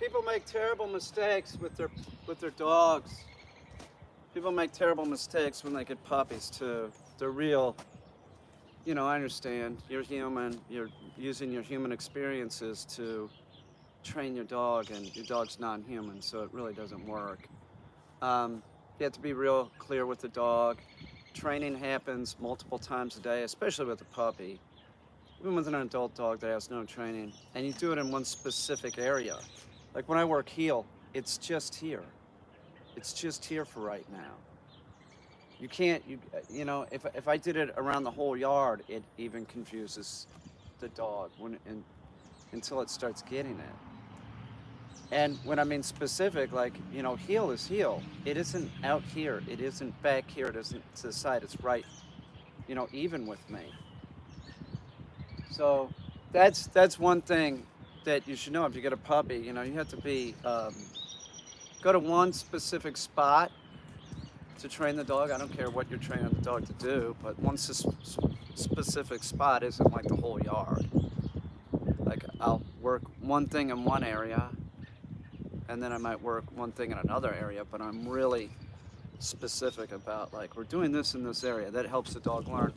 People make terrible mistakes with their dogs. People make terrible mistakes when they get puppies too. They're real. You know, I understand. You're human. You're using your human experiences to train your dog, and your dog's non-human, so it really doesn't work. You have to be real clear with the dog. Training happens multiple times a day, especially with a puppy. Even with an adult dog that has no training, and you do it in one specific area. Like when I work heel, it's just here. It's just here for right now. You can't, you know, if I did it around the whole yard, it even confuses the dog until it starts getting it. And when I mean specific, like, you know, heel is heel. It isn't out here. It isn't back here. It isn't to the side. It's right, you know, even with me. So that's one thing that you should know if you get a puppy. You know, you have to be go to one specific spot to train the dog. I don't care what you're training the dog to do, but one specific spot isn't like the whole yard. Like I'll work one thing in one area, and then I might work one thing in another area, but I'm really specific about like we're doing this in this area. That helps the dog learn.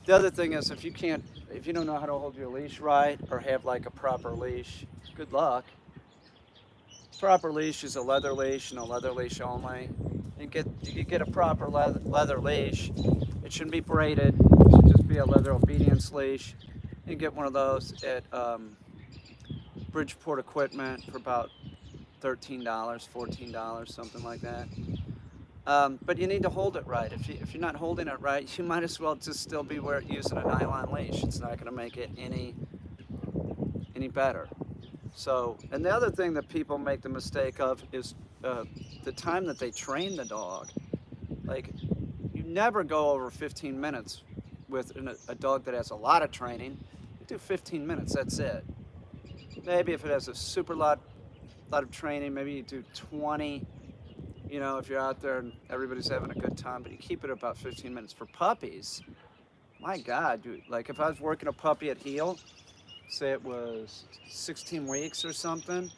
The other thing is if you don't know how to hold your leash right or have like a proper leash, good luck. Proper leash is a leather leash and a leather leash only. You get a proper leather leash. It shouldn't be braided. It should just be a leather obedience leash. You can get one of those at Bridgeport Equipment for about $13, $14, something like that. But you need to hold it right. If you're not holding it right, you might as well just still be using a nylon leash. It's not going to make it any better. So, and the other thing that people make the mistake of is the time that they train the dog. Like, you never go over 15 minutes with a dog that has a lot of training. You do 15 minutes, that's it. Maybe if it has a super lot of training, maybe you do 20. You know, if you're out there and everybody's having a good time, but you keep it about 15 minutes. For puppies, my God, dude, like if I was working a puppy at heel, say it was 16 weeks or something,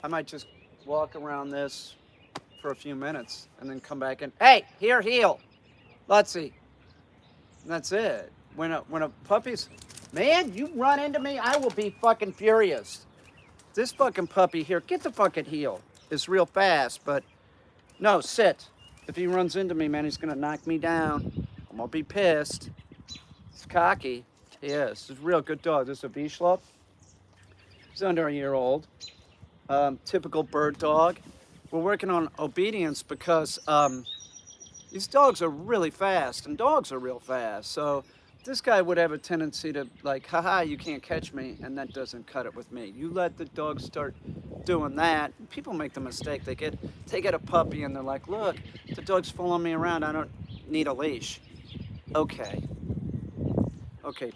I might just walk around this for a few minutes and then come back and, hey, here, heel, let's see. And that's it. When a puppy's, man, you run into me, I will be fucking furious. This fucking puppy here, get the fucking heel. Is real fast, but no, sit. If he runs into me, man, he's gonna knock me down. I'm gonna be pissed. He's cocky. He is. He's a real good dog. This is a Vizsla. He's under a year old. Typical bird dog. We're working on obedience because these dogs are really fast, and dogs are real fast. So this guy would have a tendency to like, haha, you can't catch me, and that doesn't cut it with me. You let the dog start doing that. People make the mistake. They get a puppy and they're like, look, the dog's following me around. I don't need a leash. Okay,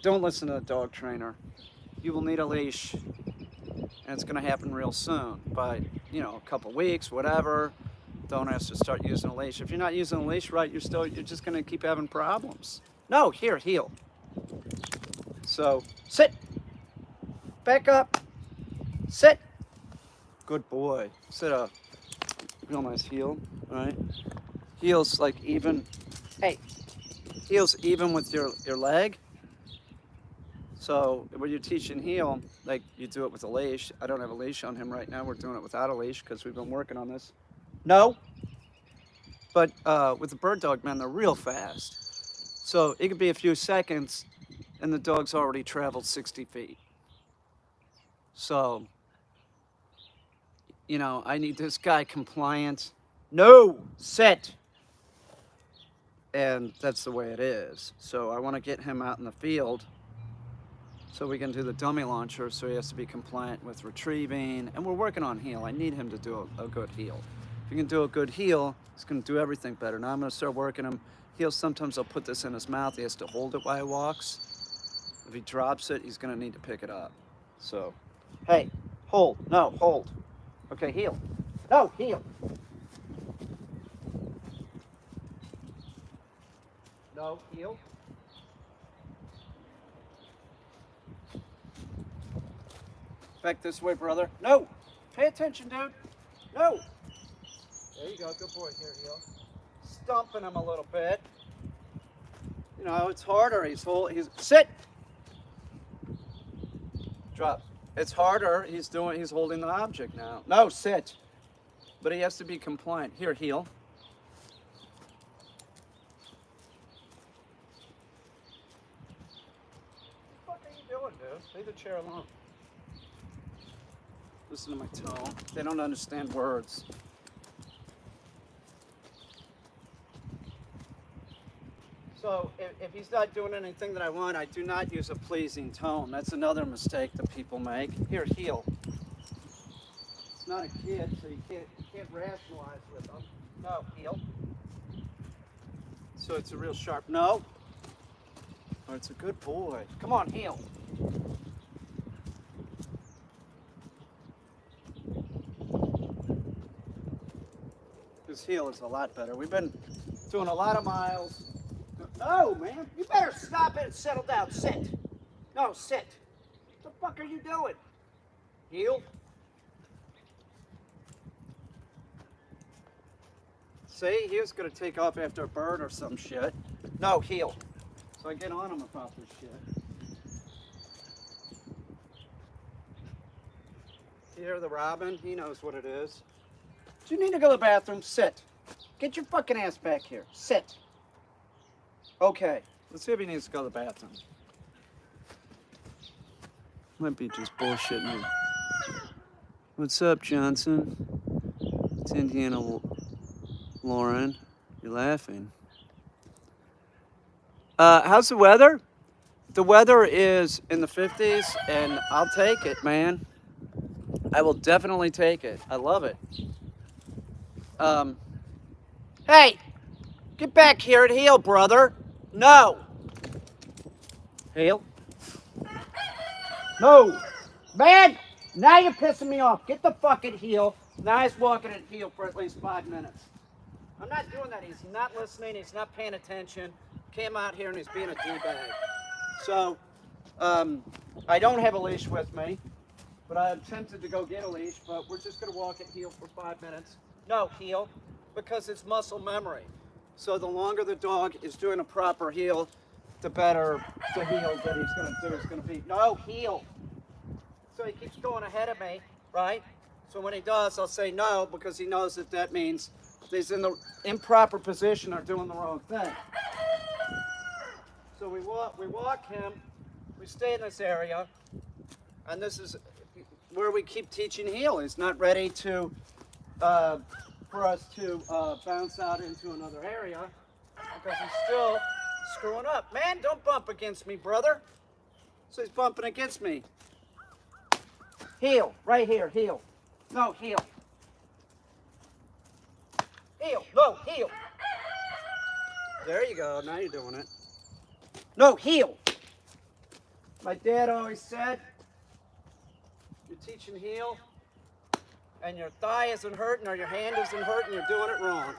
don't listen to the dog trainer. You will need a leash, and it's gonna happen real soon. By, you know, a couple weeks, whatever. Don't ask to start using a leash. If you're not using a leash right, you're just gonna keep having problems. No, here, heel. So, sit. Back up. Sit. Good boy. Sit up. Real nice heel, right? Heel's like even. Hey, heel's even with your leg. So when you're teaching heel, like you do it with a leash. I don't have a leash on him right now. We're doing it without a leash because we've been working on this. No. But with the bird dog, man, they're real fast. So it could be a few seconds and the dog's already traveled 60 feet. So, you know, I need this guy compliant. No, sit. And that's the way it is. So I want to get him out in the field so we can do the dummy launcher. So he has to be compliant with retrieving. And we're working on heel. I need him to do a good heel. If he can do a good heel, he's going to do everything better. Now I'm going to start working him. Heel, sometimes I'll put this in his mouth. He has to hold it while he walks. If he drops it, he's going to need to pick it up. So, hey, hold. No, hold. Okay, heel. No, heel. No, heel. Back this way, brother. No. Pay attention, dude. No. There you go. Good boy. Here, heel. Stumping him a little bit. You know, it's harder. He's sit. Drop. It's harder. He's holding the object now. No, sit. But he has to be compliant. Here, heel. What the fuck are you doing, dude? Leave the chair alone. Listen to my tone. They don't understand words. So if he's not doing anything that I want, I do not use a pleasing tone. That's another mistake that people make. Here, heel. It's not a kid, so you can't rationalize with them. No, heel. So it's a real sharp no. Oh, it's a good boy. Come on, heel. His heel is a lot better. We've been doing a lot of miles. No, man. You better stop it and settle down. Sit. No, sit. What the fuck are you doing? Heel. See, he was going to take off after a bird or some shit. No, heel. So I get on him about this shit. Here, the robin, he knows what it is. Do you need to go to the bathroom? Sit. Get your fucking ass back here. Sit. Okay, let's see if he needs to go to the bathroom. Might be just bullshitting me. What's up, Johnson? It's Indiana Lauren. You're laughing. How's the weather? The weather is in the 50s, and I'll take it, man. I will definitely take it. I love it. Hey, get back here at heel, brother. No. Heel. No. Man, now you're pissing me off. Get the fucking heel. Now he's walking at heel for at least 5 minutes. I'm not doing that. He's not listening. He's not paying attention. Came out here and he's being a D-bag. So, I don't have a leash with me, but I'm tempted to go get a leash, but we're just going to walk at heel for 5 minutes. No, heel, because it's muscle memory. So the longer the dog is doing a proper heel, the better the heel that he's going to do is going to be. No, heel. So he keeps going ahead of me, right? So when he does, I'll say no, because he knows that means he's in the improper position or doing the wrong thing. So we walk him, we stay in this area, and this is where we keep teaching heel. He's not ready to, for us to bounce out into another area because he's still screwing up. Man, don't bump against me, brother. So he's bumping against me. Heel, right here, heel. No, heel. Heel, no, heel. There you go, now you're doing it. No, heel. My dad always said, you're teaching heel, and your thigh isn't hurting or your hand isn't hurting, you're doing it wrong.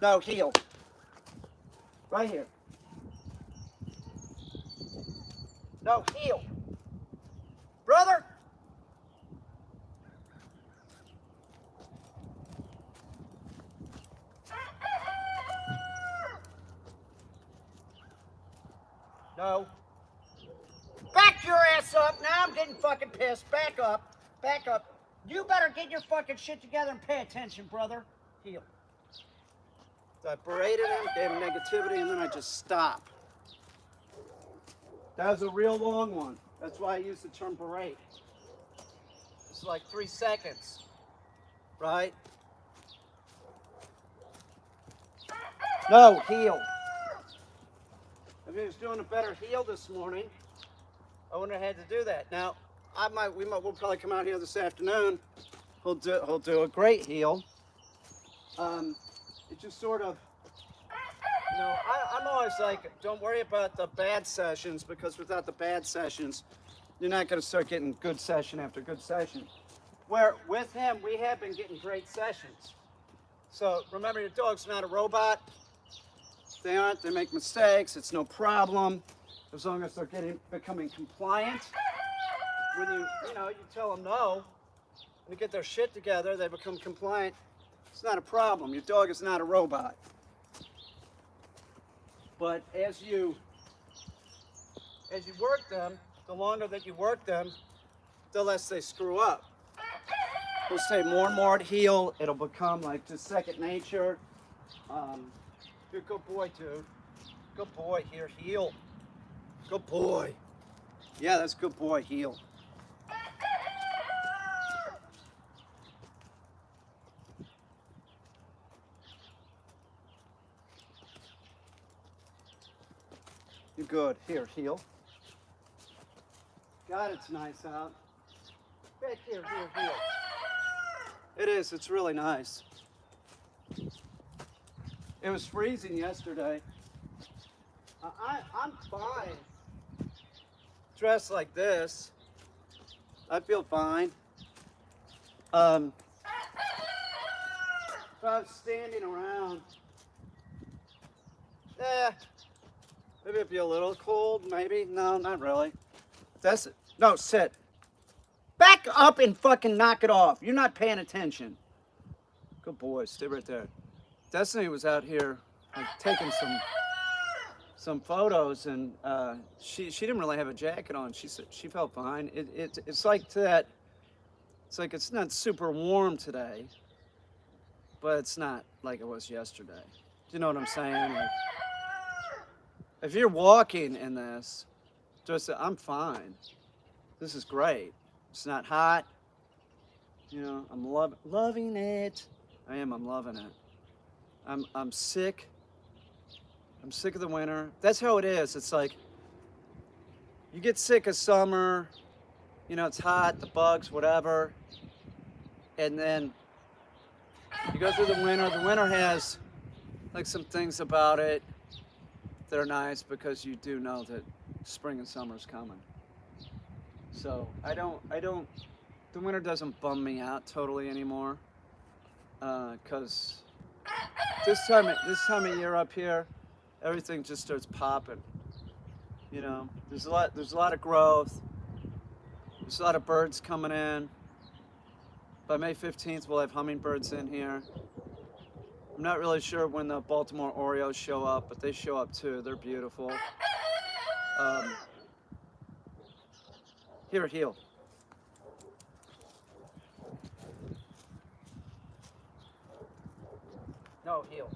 No, heel. Right here. No, heel. Brother. No. Back your ass up. Now I'm getting fucking pissed. Back up. Back up. You better get your fucking shit together and pay attention, brother. Heel. So I berated him, gave him negativity, and then I just stop. That was a real long one. That's why I use the term berate. It's like 3 seconds, right? No, heel. If he was doing a better heel this morning, I wouldn't have had to do that. Now, we'll probably come out here this afternoon. He'll do a great heel. It just sort of, you know, I'm always like, don't worry about the bad sessions, because without the bad sessions, you're not going to start getting good session after good session. Where with him, we have been getting great sessions. So remember, your dog's not a robot. They aren't. They make mistakes. It's no problem as long as they're becoming compliant. when you tell them no, and they get their shit together, they become compliant. It's not a problem. Your dog is not a robot. But as you work them, the longer that you work them, the less they screw up. We'll say more and more at heel. It'll become like just second nature. You're a good boy, dude. Good boy. Here, heel. Good boy. Yeah, that's good boy, heel. You're good. Here, heel. God, it's nice out. Back here, heel. It is. It's really nice. It was freezing yesterday. I'm fine. Dressed like this, I feel fine. If I was standing around, maybe it'd be a little cold, maybe. No, not really. That's it. No, sit. Back up and fucking knock it off. You're not paying attention. Good boy, stay right there. Destiny was out here like, taking some photos, and she didn't really have a jacket on. She said she felt fine. It's like that. It's like it's not super warm today, but it's not like it was yesterday. Do you know what I'm saying? Like, if you're walking in this, just say, I'm fine. This is great. It's not hot. You know, I'm loving it. I am. I'm loving it. I'm sick. I'm sick of the winter. That's how it is. It's like you get sick of summer. You know, it's hot, the bugs, whatever. And then you go through the winter. The winter has like some things about it that are nice because you do know that spring and summer is coming. So I don't, the winter doesn't bum me out totally anymore. Cause this time of year up here, everything just starts popping. You know, there's a lot of growth. There's a lot of birds coming in. By May 15th, we'll have hummingbirds in here. I'm not really sure when the Baltimore Orioles show up, but they show up too. They're beautiful. Here, heel. No, heel.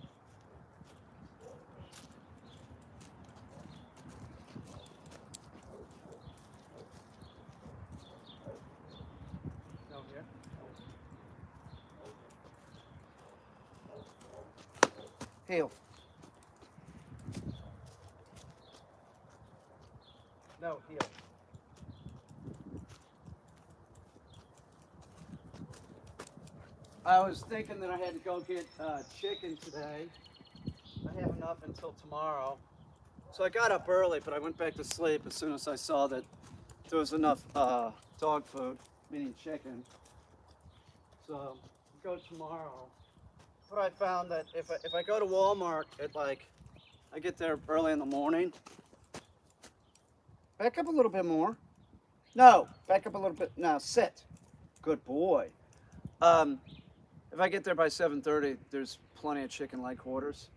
No, here. Heel. No, heel. I was thinking that I had to go get chicken today. I have enough until tomorrow. So I got up early, but I went back to sleep as soon as I saw that there was enough dog food, meaning chicken. So I'll go tomorrow. But I found that if I go to Walmart at I get there early in the morning. Back up a little bit more. No, back up a little bit. Now sit. Good boy. If I get there by 7:30, there's plenty of chicken leg quarters.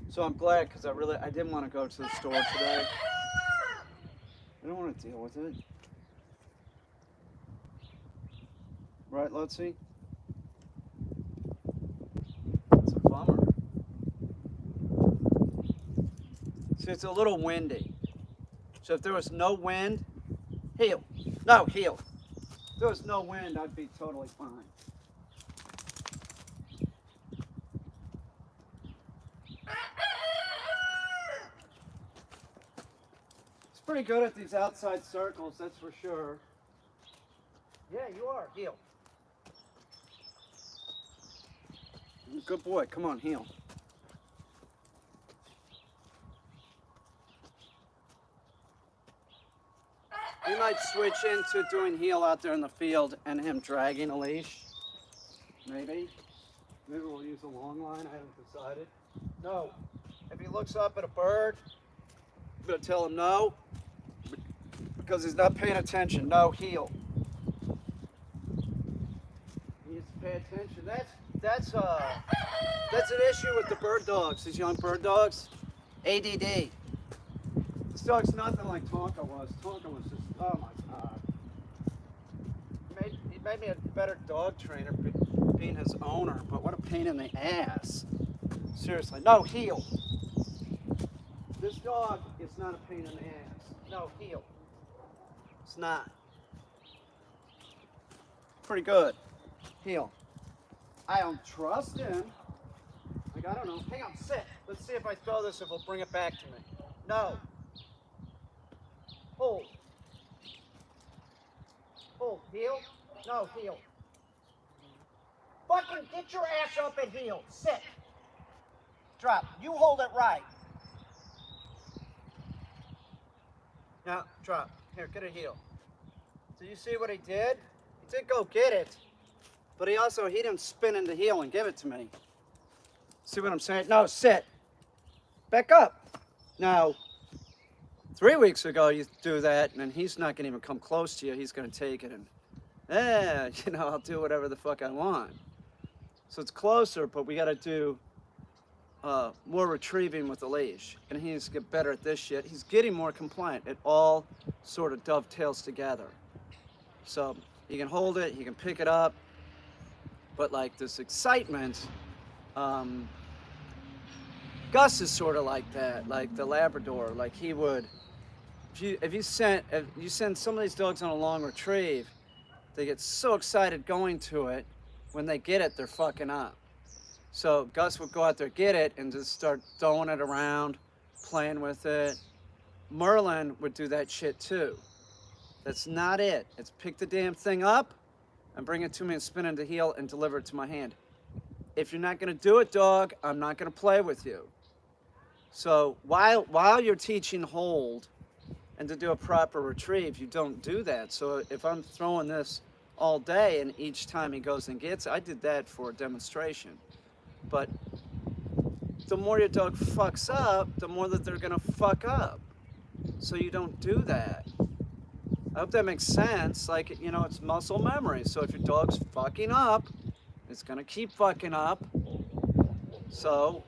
So I'm glad because I didn't want to go to the store today. I don't want to deal with it. Right, Lutzy? It's a bummer. See, it's a little windy. So if there was no wind, heel. No, heel. If there was no wind, I'd be totally fine. It's pretty good at these outside circles, that's for sure. Yeah, you are. Heel. Good boy. Come on, heel. We might switch into doing heel out there in the field and him dragging a leash. Maybe. Maybe we'll use a long line. I haven't decided. No. If he looks up at a bird, I'm going to tell him no. because he's not paying attention. No, heel. He needs to pay attention. That's an issue with the bird dogs, these young bird dogs. ADD. This dog's nothing like Tonka was. Tonka was just, oh my God. He made me a better dog trainer being his owner, but what a pain in the ass. Seriously, no, heel. This dog is not a pain in the ass. No, heel. It's not. Pretty good. Heel. I don't trust him. Like, I don't know. Hang on, sit. Let's see if I throw this, if he'll bring it back to me. No. Hold. Hold. Heel. No, heel. Fucking get your ass up and heel. Sit. Drop. You hold it right. Now, drop. Here, get a heel. Do you see what he did? He did go get it, but he didn't spin into heel and give it to me. See what I'm saying? No, sit. Back up. Now, 3 weeks ago you do that, and he's not gonna even come close to you. He's gonna take it and, I'll do whatever the fuck I want. So it's closer, but we gotta do more retrieving with the leash, and he needs to get better at this shit. He's getting more compliant. It all sort of dovetails together. So you can hold it, you can pick it up, but like this excitement, Gus is sort of like that, like the Labrador. Like he would, if you send some of these dogs on a long retrieve, they get so excited going to it. When they get it, they're fucking up. So Gus would go out there, get it, and just start throwing it around, playing with it. Merlin would do that shit too. That's not it. It's pick the damn thing up and bring it to me and spin into heel and deliver it to my hand. If you're not gonna do it, dog, I'm not gonna play with you. So while you're teaching hold and to do a proper retrieve, you don't do that. So if I'm throwing this all day and each time he goes and gets it, I did that for a demonstration. But the more your dog fucks up, the more that they're gonna fuck up. So you don't do that. I hope that makes sense. Like, it's muscle memory. So if your dog's fucking up, it's gonna keep fucking up. So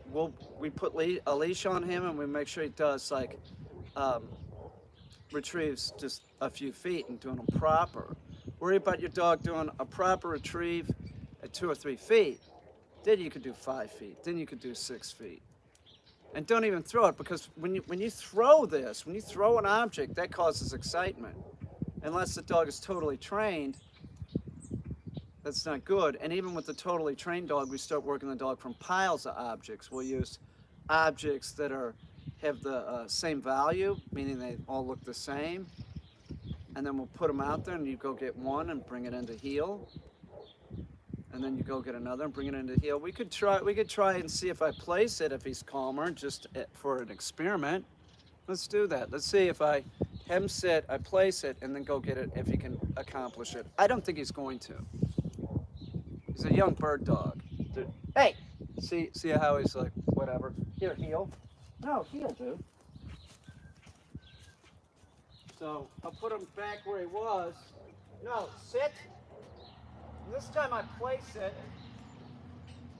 we put a leash on him and we make sure he does like retrieves just a few feet and doing them proper. Worry about your dog doing a proper retrieve at 2 or 3 feet. Then you could do 5 feet. Then you could do 6 feet. And don't even throw it, because when you throw this, when you throw an object, that causes excitement. Unless the dog is totally trained, that's not good. And even with the totally trained dog, we start working the dog from piles of objects. We'll use objects that have the same value, meaning they all look the same. And then we'll put them out there, and you go get one and bring it into heel. And then you go get another and bring it into heel. We could try and see if I place it, if he's calmer, just for an experiment. Let's do that. Let's see if I have him sit, I place it, and then go get it if he can accomplish it. I don't think he's going to. He's a young bird dog. Dude. Hey! See how he's like, whatever. Here, heel. No, heel, dude. So I'll put him back where he was. No, sit. This time I place it,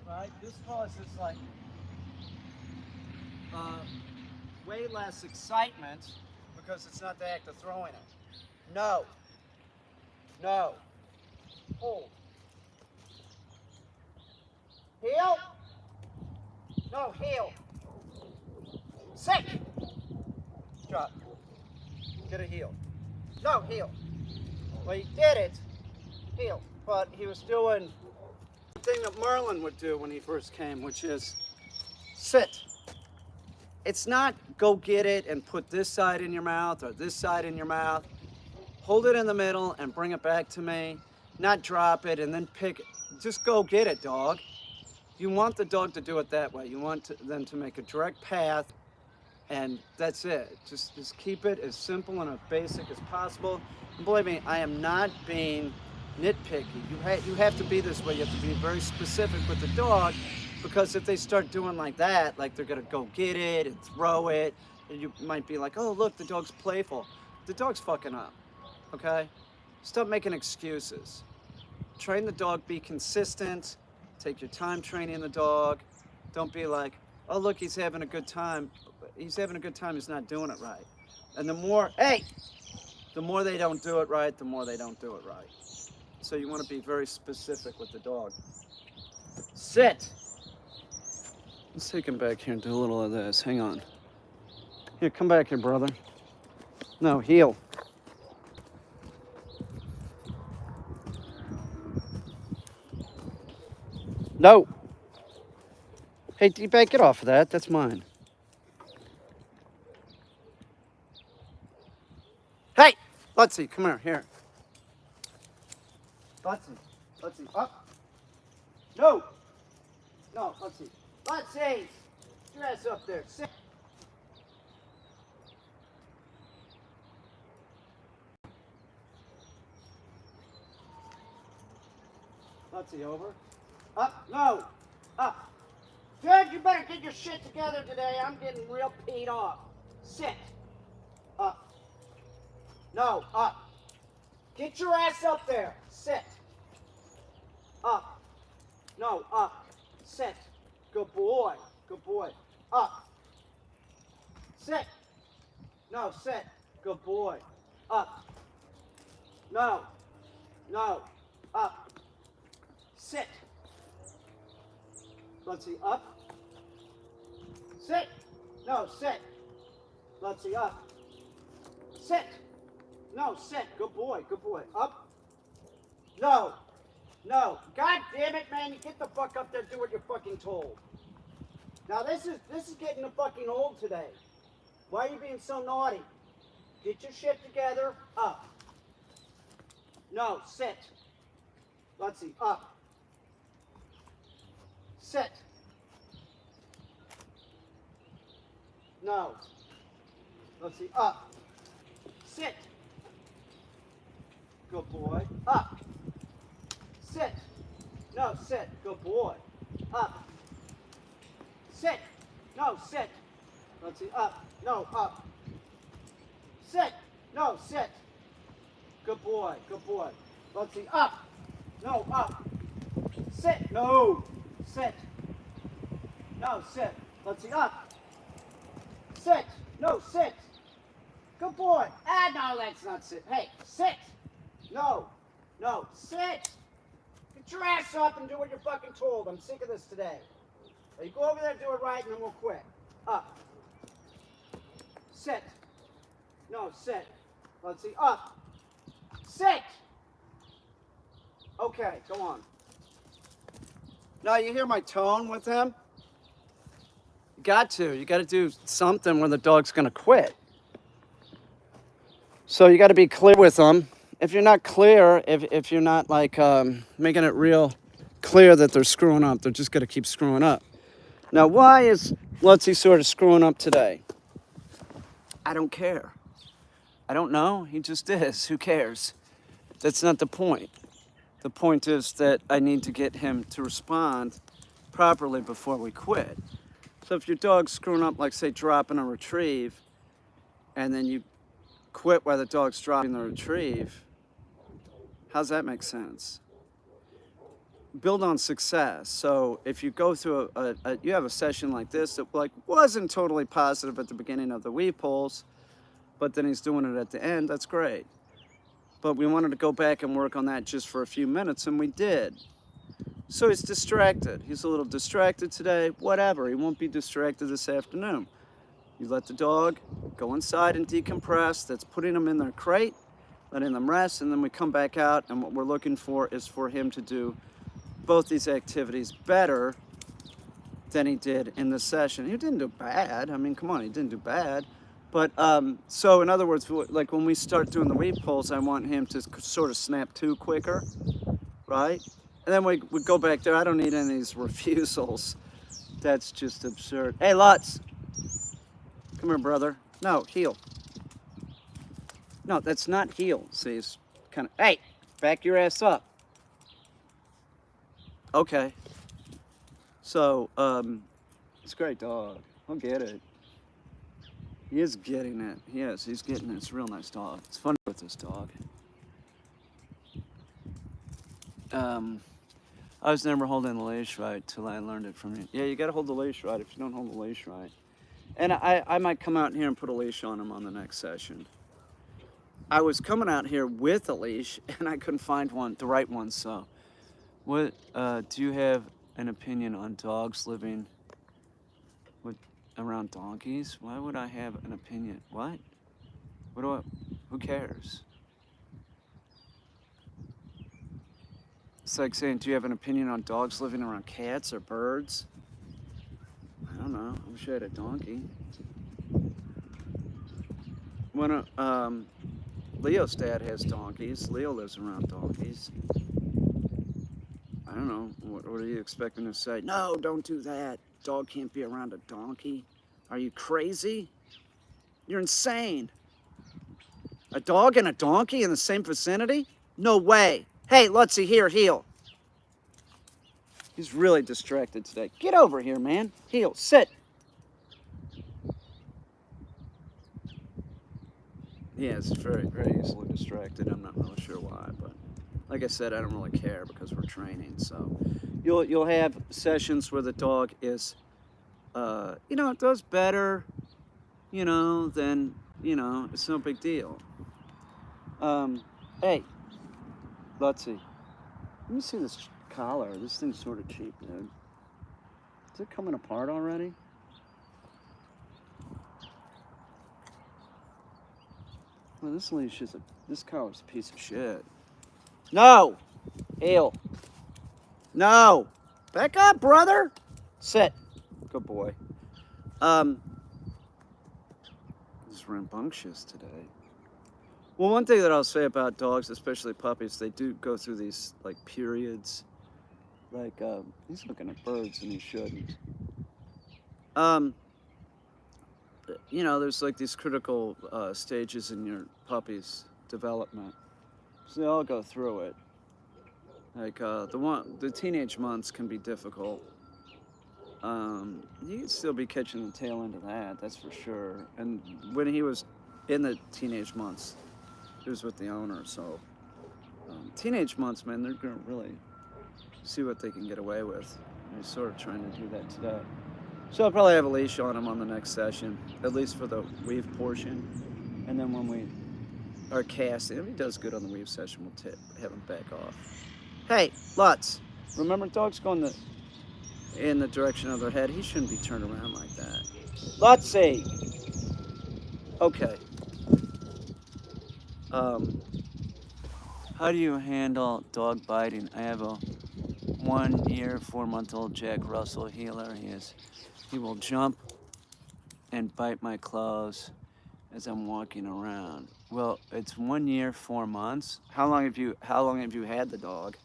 right? This causes like way less excitement because it's not the act of throwing it. No. No. Hold. Heel. No, heel. Sit. Drop. Get a heel. No, heel. Well, he did it. Heel. But he was doing the thing that Merlin would do when he first came, which is sit. It's not go get it and put this side in your mouth or this side in your mouth. Hold it in the middle and bring it back to me. Not drop it and then pick it. Just go get it, dog. You want the dog to do it that way. You want them to make a direct path, and that's it. Just keep it as simple and as basic as possible. And believe me, I am not being nitpicky. You have to be this way. You have to be very specific with the dog, because if they start doing like that, like they're gonna go get it and throw it, and you might be like, oh look, the dog's playful. the dog's fucking up, okay? Stop making excuses. Train the dog, be consistent, take your time training the dog. Don't be like, oh, look, he's having a good time. He's having a good time, he's not doing it right. And the more they don't do it right, the more they don't do it right. So you want to be very specific with the dog. Sit. Let's take him back here and do a little of this. Hang on. Here, come back here, brother. No, heel. No. Hey, D-Bag, get off of that. That's mine. Hey! Let's see. Come here. Let's see. Up. No. No, let's see. Let's see. Get your ass up there. Sit. Let's see. Over. Up. No. Up. Dude, you better get your shit together today. I'm getting real peed off. Sit. Up. No. Up. Get your ass up there. Sit. Up. No. Up. Sit. Good boy. Good boy. Up. Sit. No. Sit. Good boy. Up. No. No. Up. Sit. Let's see. Up. Sit. No. Sit. Let's see. Up. Sit. No. Sit. Good boy. Good boy. Up. No. No. God damn it, man. You get the fuck up there, do what you're fucking told. Now this is getting the fucking old today. Why are you being so naughty? Get your shit together. Up. No. Sit. Let's see. Up. Sit. No. Let's see. Up. Sit. Good boy. Up. Sit. No, sit. Good boy. Up. Sit. No, sit. Let's see. Up. No, up. Sit. No, sit. Good boy. Good boy. Let's see. Up. No, up. Sit. No. Sit. No, sit. Let's see. Up. Sit. No, sit. Good boy. Ah, no, that's not sit. Hey, sit. No. No, sit. Get your ass up and do what you're fucking told. I'm sick of this today. Now you go over there and do it right, and then we'll quit. Up. Sit. No, sit. Let's see. Up. Sit. Okay, go on. Now you hear my tone with him? You got to. You got to do something where the dog's going to quit. So you got to be clear with them. If you're not clear, if you're not like making it real clear that they're screwing up, they're just going to keep screwing up. Now, why is Lutzy sort of screwing up today? I don't care. I don't know. He just is. Who cares? That's not the point. The point is that I need to get him to respond properly before we quit. So if your dog's screwing up, like say dropping a retrieve, and then you quit while the dog's dropping the retrieve, how's that make sense? Build on success. So if you go through you have a session like this that like wasn't totally positive at the beginning of the weave pulls, but then he's doing it at the end, that's great. But we wanted to go back and work on that just for a few minutes, and we did. So he's distracted. He's a little distracted today, whatever. He won't be distracted this afternoon. You let the dog go inside and decompress. That's putting him in their crate, letting them rest, and then we come back out, and what we're looking for is for him to do both these activities better than he did in the session. He didn't do bad. I mean, come on, he didn't do bad. But, so in other words, like when we start doing the weave pulls, I want him to sort of snap to quicker, right? And then we go back there. I don't need any of these refusals. That's just absurd. Hey, Lutz. Come here, brother. No, heel. No, that's not heel. See, it's kind of, hey, back your ass up. Okay. So, it's a great dog. I'll get it. He is getting it. He is. He's getting it. It's a real nice dog. It's fun with this dog. I was never holding the leash right till I learned it from you. Yeah, you got to hold the leash right if you don't hold the leash right. And I might come out here and put a leash on him on the next session. I was coming out here with a leash and I couldn't find one, the right one. So, what do you have an opinion on dogs living with around donkeys? Why would I have an opinion? What? What do I? Who cares? It's like saying, do you have an opinion on dogs living around cats or birds? I don't know. I wish I had a donkey. When Leo's dad has donkeys. Leo lives around donkeys. I don't know. What are you expecting to say? No, don't do that. Dog can't be around a donkey. Are you crazy? You're insane. A dog and a donkey in the same vicinity? No way. Hey, Lutzy, here, heel. He's really distracted today. Get over here, man. Heel, sit. Yeah, it's very, very easily distracted. I'm not really sure why, but like I said, I don't really care because we're training. So you'll have sessions where the dog is, it does better, then, it's no big deal. Hey, Lutzy, let me see this collar. This thing's sort of cheap, dude. Is it coming apart already? Well, this leash is this collar's a piece of shit. No! Heel. No! Back up, brother! Sit. Good boy. It's rambunctious today. Well, one thing that I'll say about dogs, especially puppies, they do go through these, like, periods. Like, he's looking at birds and he shouldn't. There's like these critical stages in your puppy's development. So they all go through it. Like the teenage months can be difficult. You can still be catching the tail end of that, that's for sure. And when he was in the teenage months, he was with the owner. So teenage months, man, they're gonna really see what they can get away with. And he's sort of trying to do that today. So I'll probably have a leash on him on the next session, at least for the weave portion. And then when we are casting, if he does good on the weave session, we'll have him back off. Hey, Lutz, remember dogs go in the direction of their head? He shouldn't be turned around like that. Lutzy! Okay. How do you handle dog biting? I have a 1 year, 4-month-old Jack Russell healer. He will jump and bite my clothes as I'm walking around. Well, it's 1 year, 4 months. How long have you had the dog?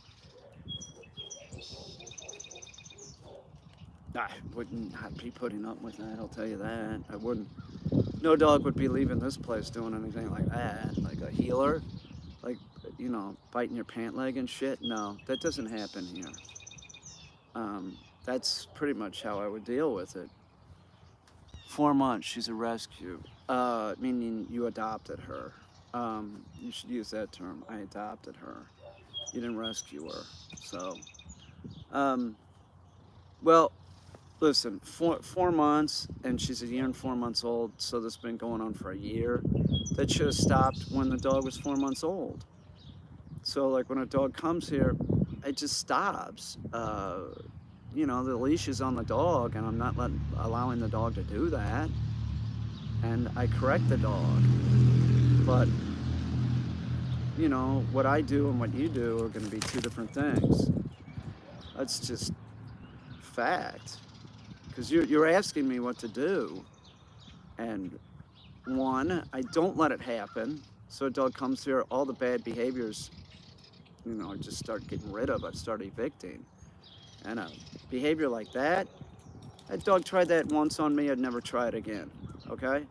I would not be putting up with that, I'll tell you that. I wouldn't. No dog would be leaving this place doing anything like that. Like a healer, like, biting your pant leg and shit. No, that doesn't happen here. That's pretty much how I would deal with it. 4 months, she's a rescue. Meaning you adopted her. You should use that term. I adopted her. You didn't rescue her. So, well, listen, 4 months, and she's 1 year and 4 months old, so this has been going on for a year. That should have stopped when the dog was 4 months old. So, like, when a dog comes here, it just stops. The leash is on the dog, and I'm not allowing the dog to do that. And I correct the dog. But, what I do and what you do are going to be two different things. That's just fact. Because you're asking me what to do. And one, I don't let it happen. So a dog comes here, all the bad behaviors, I just start getting rid of. I start evicting. And a behavior like that dog tried that once on me, I'd never try it again, okay?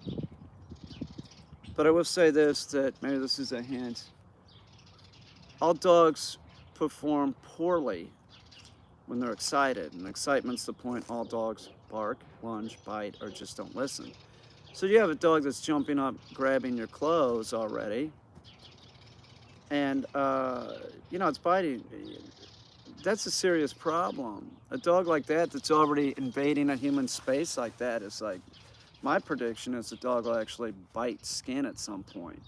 But I will say this, that maybe this is a hint. All dogs perform poorly when they're excited. And excitement's the point all dogs bark, lunge, bite, or just don't listen. So you have a dog that's jumping up, grabbing your clothes already, and it's biting. That's a serious problem. A dog like that that's already invading a human space like that is like, my prediction is the dog will actually bite skin at some point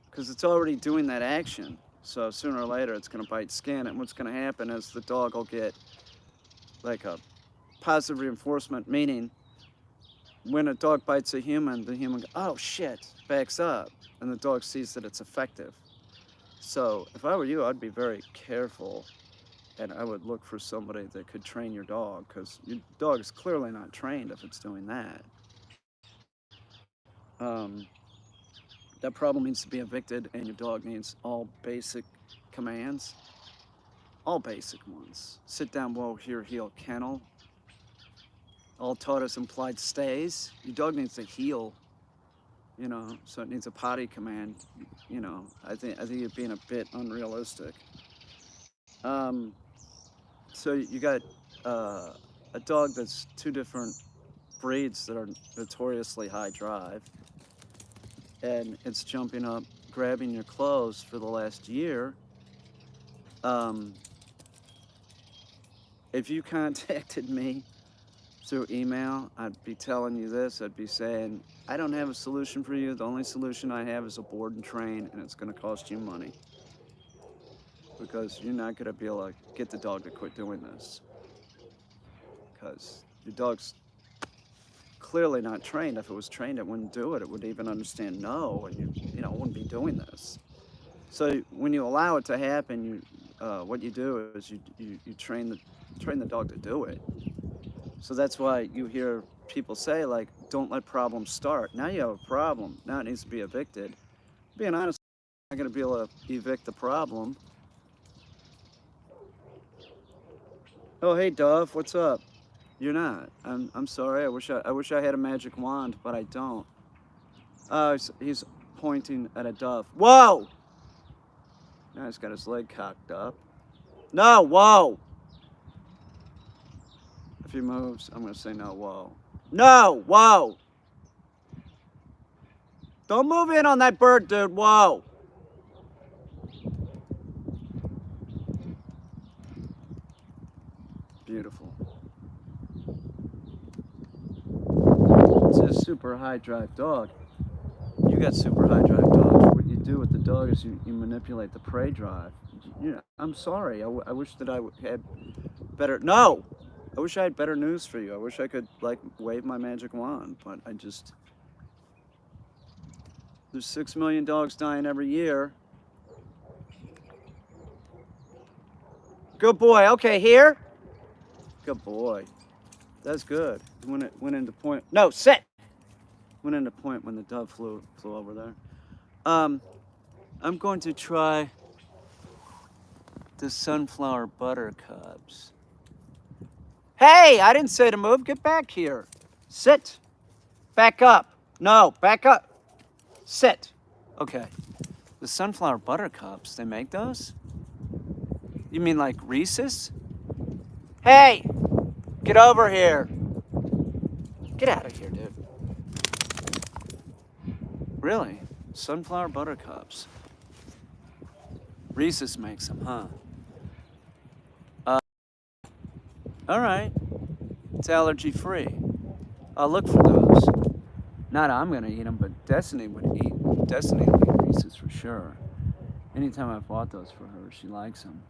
because it's already doing that action. So sooner or later it's going to bite skin, and what's going to happen is the dog will get like a positive reinforcement, meaning when a dog bites a human, the human goes, oh shit, backs up, and the dog sees that it's effective. So if I were you, I'd be very careful, and I would look for somebody that could train your dog, because your dog is clearly not trained if it's doing that. Um, that problem needs to be evicted, and your dog needs all basic commands, all basic ones. Sit down, whoa, here, heel, kennel. All taught as implied stays. Your dog needs to heel, so it needs a potty command. I think you're being a bit unrealistic. Um, so you got a dog that's two different breeds that are notoriously high drive, and it's jumping up, grabbing your clothes for the last year. Um, if you contacted me through email, I'd be telling you this. I'd be saying, I don't have a solution for you. The only solution I have is a board and train, and it's going to cost you money because you're not going to be able to get the dog to quit doing this because your dog's clearly not trained. If it was trained, it wouldn't do it. It would even understand no, and it wouldn't be doing this. So when you allow it to happen, what you do is you train the dog to do it. So that's why you hear people say, like, don't let problems start. Now you have a problem. Now it needs to be evicted. Being honest, I'm not going to be able to evict the problem. Oh, hey, Dove, what's up? You're not. I'm sorry. I wish I had a magic wand, but I don't. He's pointing at a dove. Whoa! Now he's got his leg cocked up. No, whoa! If he moves, I'm going to say no, whoa. No, whoa! Don't move in on that bird, dude. Whoa! Beautiful. It's a super high drive dog. You got super high drive dogs. What you do with the dog is you manipulate the prey drive. I'm sorry. I wish that I had better. No! I wish I had better news for you. I wish I could, like, wave my magic wand, but there's 6 million dogs dying every year. Good boy. Okay, here. Good boy. That's good. Went into point. No, sit. Went into point when the dove flew over there. I'm going to try the sunflower buttercups. Hey, I didn't say to move. Get back here. Sit. Back up. No, back up. Sit. Okay. The sunflower buttercups, they make those? You mean like Reese's? Hey, get over here. Get out of here, dude. Really? Sunflower buttercups. Reese's makes them, huh? All right. It's allergy free. I'll look for those. Not I'm gonna eat them, but Destiny would eat. Destiny would eat Reese's for sure. Anytime I've bought those for her, she likes them.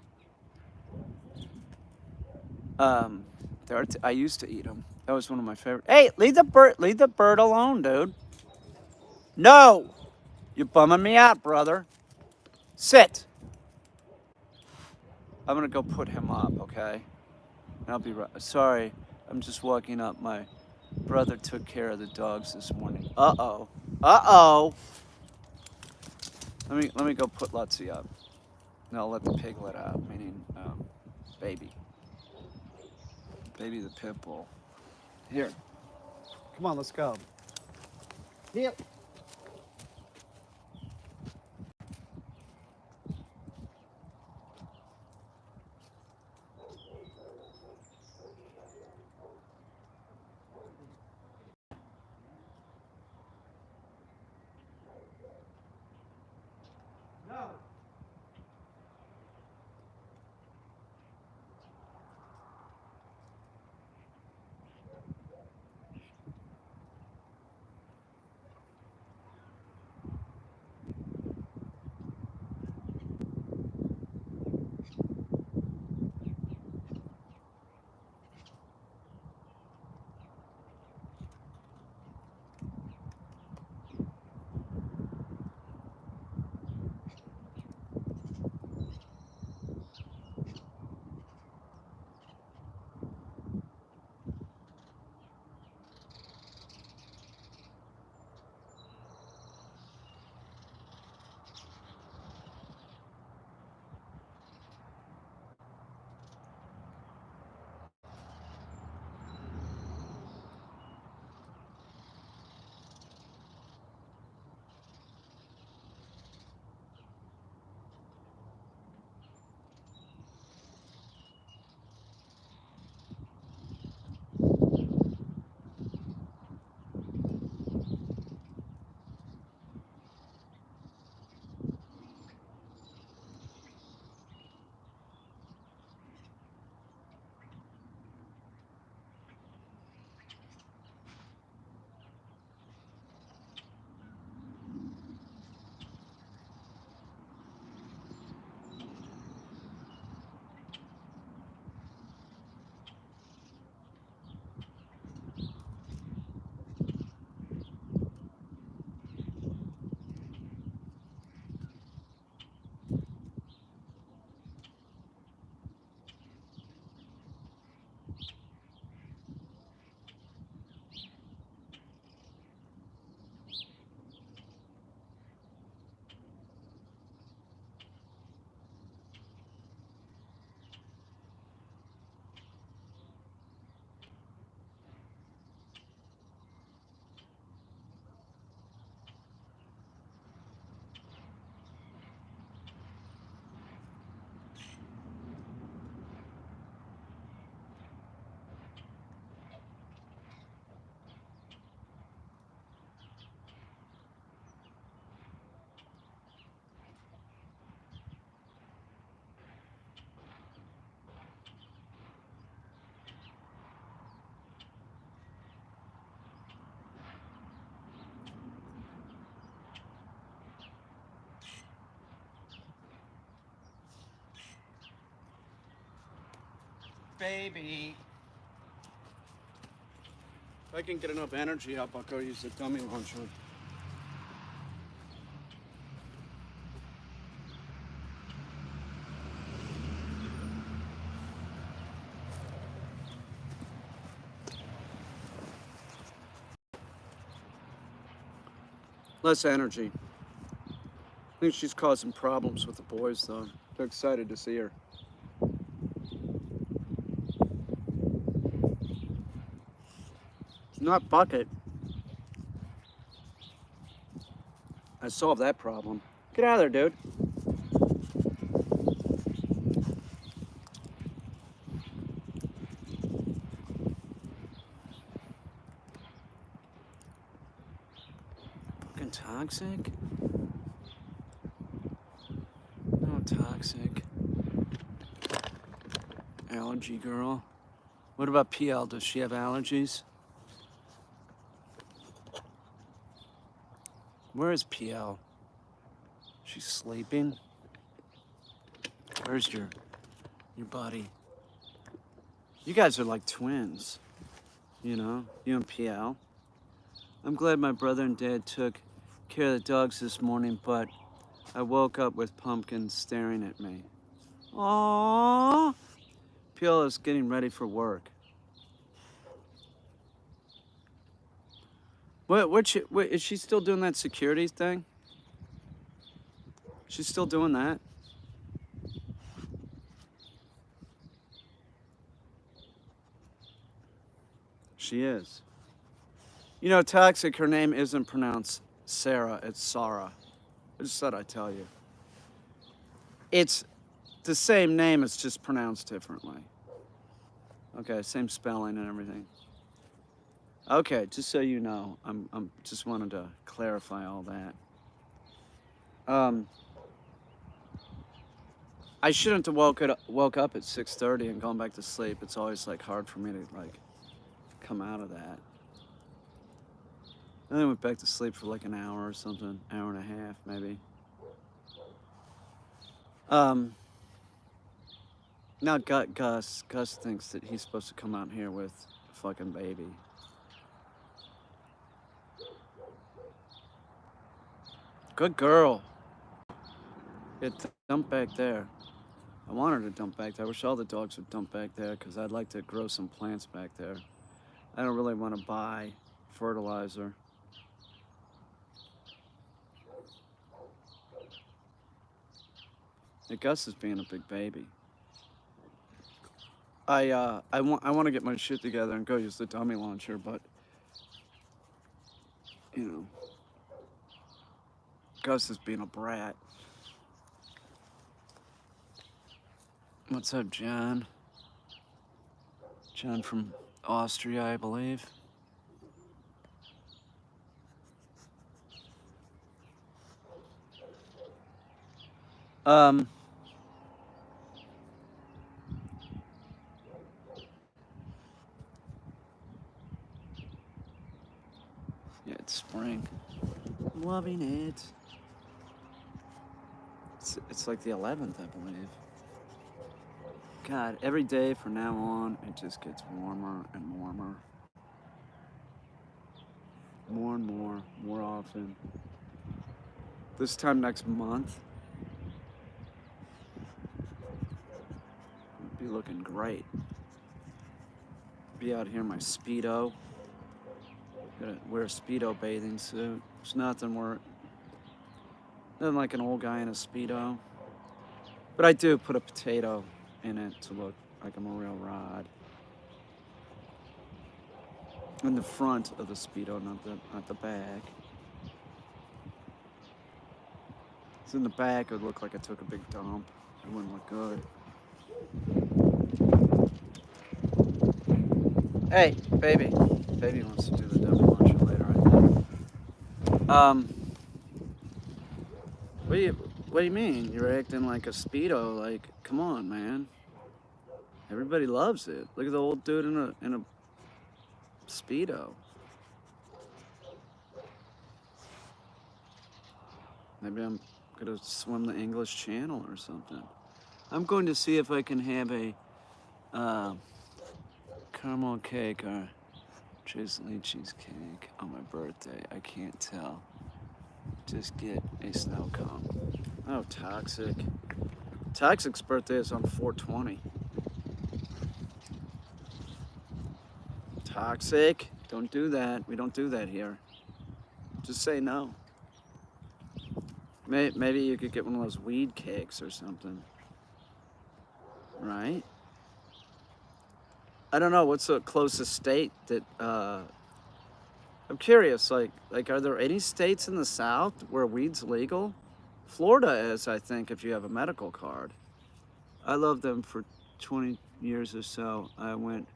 I used to eat them. That was one of my favorite. Hey, leave the bird alone, dude. No, you're bumming me out, brother. Sit. I'm gonna go put him up, okay? And I'll be right. Sorry, I'm just walking up. My brother took care of the dogs this morning. Uh-oh. Uh-oh. Let me go put Lutzy up. And I'll let the piglet out, meaning baby. Baby the pit bull. Here. Come on, let's go. Here. Baby. If I can get enough energy up, I'll go use the dummy launcher. Less energy. I think she's causing problems with the boys, though. They're excited to see her. It's not Bucket. I solved that problem. Get out of there, dude. Fucking toxic? No, toxic. Allergy girl. What about PL? Does she have allergies? Where is PL? She's sleeping? Where's your buddy? You guys are like twins, you know, you and PL. I'm glad my brother and dad took care of the dogs this morning, but I woke up with Pumpkin staring at me. Aww. PL is getting ready for work. What, is she still doing that security thing? She's still doing that? She is. You know, toxic, her name isn't pronounced Sarah, it's Sarah. I just thought I'd tell you. It's the same name, it's just pronounced differently. Okay, same spelling and everything. Okay, just so you know, I'm just wanted to clarify all that. I shouldn't have woke up at 6:30 and gone back to sleep. It's always like hard for me to like come out of that. And then went back to sleep for like an hour or something, hour and a half maybe. Now Gus thinks that he's supposed to come out here with a fucking baby. Good girl. It dump back there. I want her to dump back there. I wish all the dogs would dump back there because I'd like to grow some plants back there. I don't really want to buy fertilizer. Yeah, Gus is being a big baby. I want to get my shit together and go use the dummy launcher, but you know, Gus is being a brat. What's up, John? John from Austria, I believe. Yeah, it's spring. I'm loving it. It's like the 11th, I believe. God, every day from now on, it just gets warmer and warmer. More and more often. This time next month, I'll be looking great. Be out here in my Speedo. Gonna wear a Speedo bathing suit. There's nothing like an old guy in a Speedo. But I do put a potato in it to look like I'm a real rod. In the front of the Speedo, not the back. It's in the back, it would look like I took a big dump. It wouldn't look good. Hey, baby. Baby wants to do the dummy launcher later, I think. What do you mean? You're acting like a Speedo, like, come on, man. Everybody loves it. Look at the old dude in a Speedo. Maybe I'm gonna swim the English Channel or something. I'm going to see if I can have a Um, caramel cake or drizzly cheesecake on my birthday. I can't tell. Just get a snow cone. Oh, Toxic. Toxic's birthday is on 420. Toxic. Don't do that. We don't do that here. Just say no. Maybe you could get one of those weed cakes or something. Right? I don't know. What's the closest state that, I'm curious, like, are there any states in the South where weed's legal? Florida is, I think, if you have a medical card. I loved them for 20 years or so. I went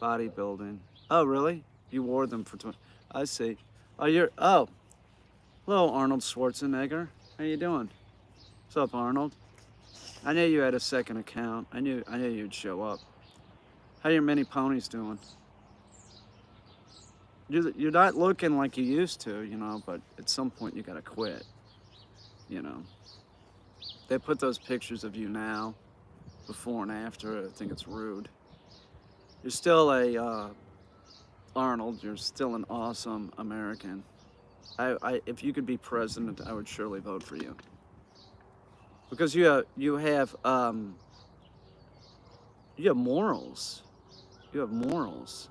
bodybuilding. Oh, really? You wore them for 20. I see. Oh, hello, Arnold Schwarzenegger. How you doing? What's up, Arnold? I knew you had a second account. I knew you'd show up. How your mini ponies doing? You're not looking like you used to, but at some point you gotta quit, you know. They put those pictures of you now, before and after. I think it's rude. You're still Arnold, you're still an awesome American. If you could be president, I would surely vote for you. Because you have morals. You have morals.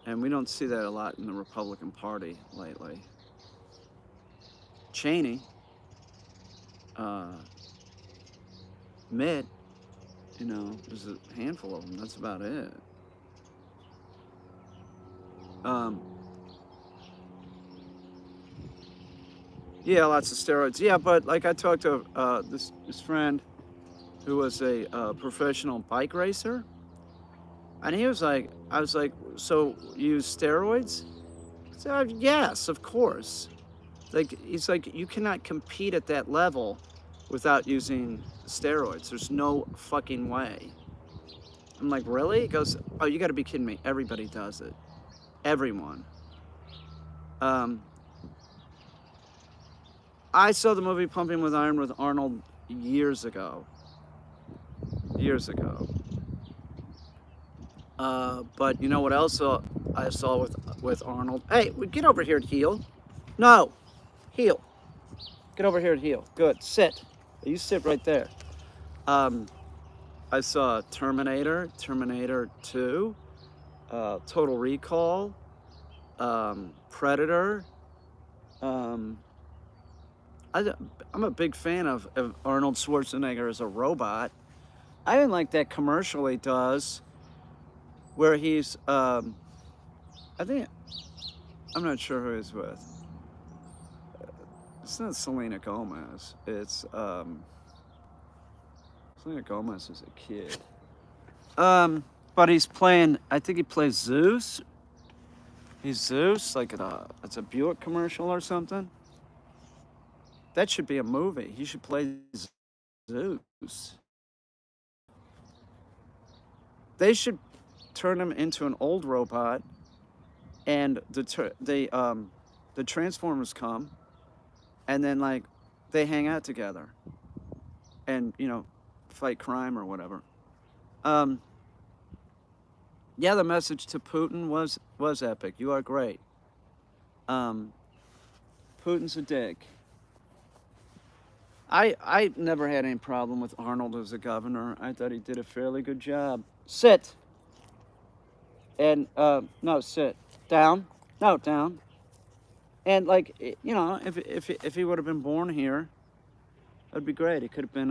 And we don't see that a lot in the Republican Party lately. Cheney, Mitt, there's a handful of them. That's about it. Yeah, lots of steroids. Yeah, but like I talked to this friend who was a professional bike racer, and he was like, I was like, so you use steroids? He said, yes, of course. Like, he's like, you cannot compete at that level without using steroids. There's no fucking way. I'm like, really? He goes, oh, you got to be kidding me. Everybody does it. Everyone. I saw the movie Pumping with Iron with Arnold years ago. Years ago. But you know what else I saw with Arnold? Hey, get over here and heel. No, heel. Get over here and heel. Good. Sit. You sit right there. I saw Terminator 2, Total Recall, Predator. I'm a big fan of Arnold Schwarzenegger as a robot. I even like that commercial he does where he's, I think, I'm not sure who he's with. It's not Selena Gomez. It's, Selena Gomez is a kid. But he's playing, I think he plays Zeus. He's Zeus, like it's a Buick commercial or something. That should be a movie. He should play Zeus. They should turn him into an old robot, and the Transformers come, and then like they hang out together, and fight crime or whatever. Yeah, the message to Putin was epic. You are great. Putin's a dick. I never had any problem with Arnold as a governor. I thought he did a fairly good job. Sit. And no, sit. Down. No, down. And like if he would have been born here, that'd be great. He could have been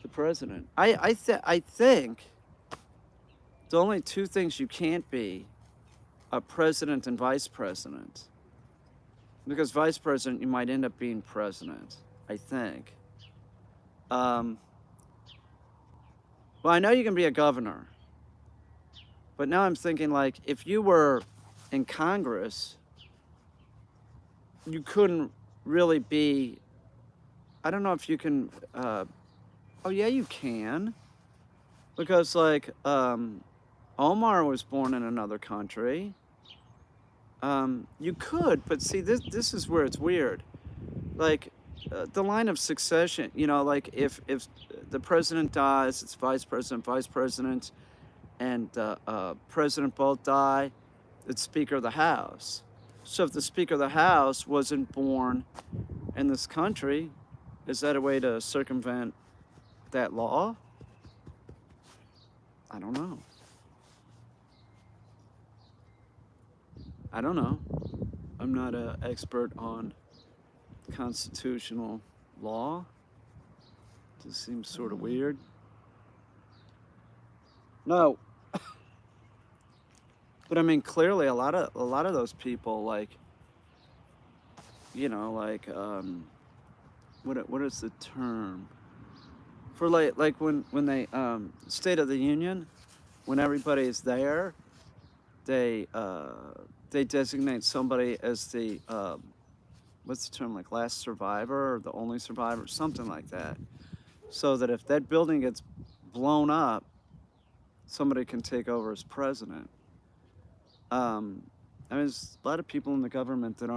the president. I think the only two things you can't be are president and vice president. Because vice president, you might end up being president, I think. Well, I know you can be a governor. But now I'm thinking, like, if you were in Congress, you couldn't really be, I don't know if you can, oh yeah, you can. Because, like, Omar was born in another country. You could, but see, this is where it's weird. Like, the line of succession, like if the president dies, it's vice president, and president both die, it's Speaker of the House. So if the Speaker of the House wasn't born in this country, is that a way to circumvent that law? I don't know. I don't know. I'm not an expert on constitutional law. This seems sort of weird. No. But I mean, clearly, a lot of those people, like, like, what is the term for, like when they State of the Union, when everybody's there, they designate somebody as the what's the term, like last survivor or the only survivor, something like that, so that if that building gets blown up, somebody can take over as president. I mean, there's a lot of people in the government that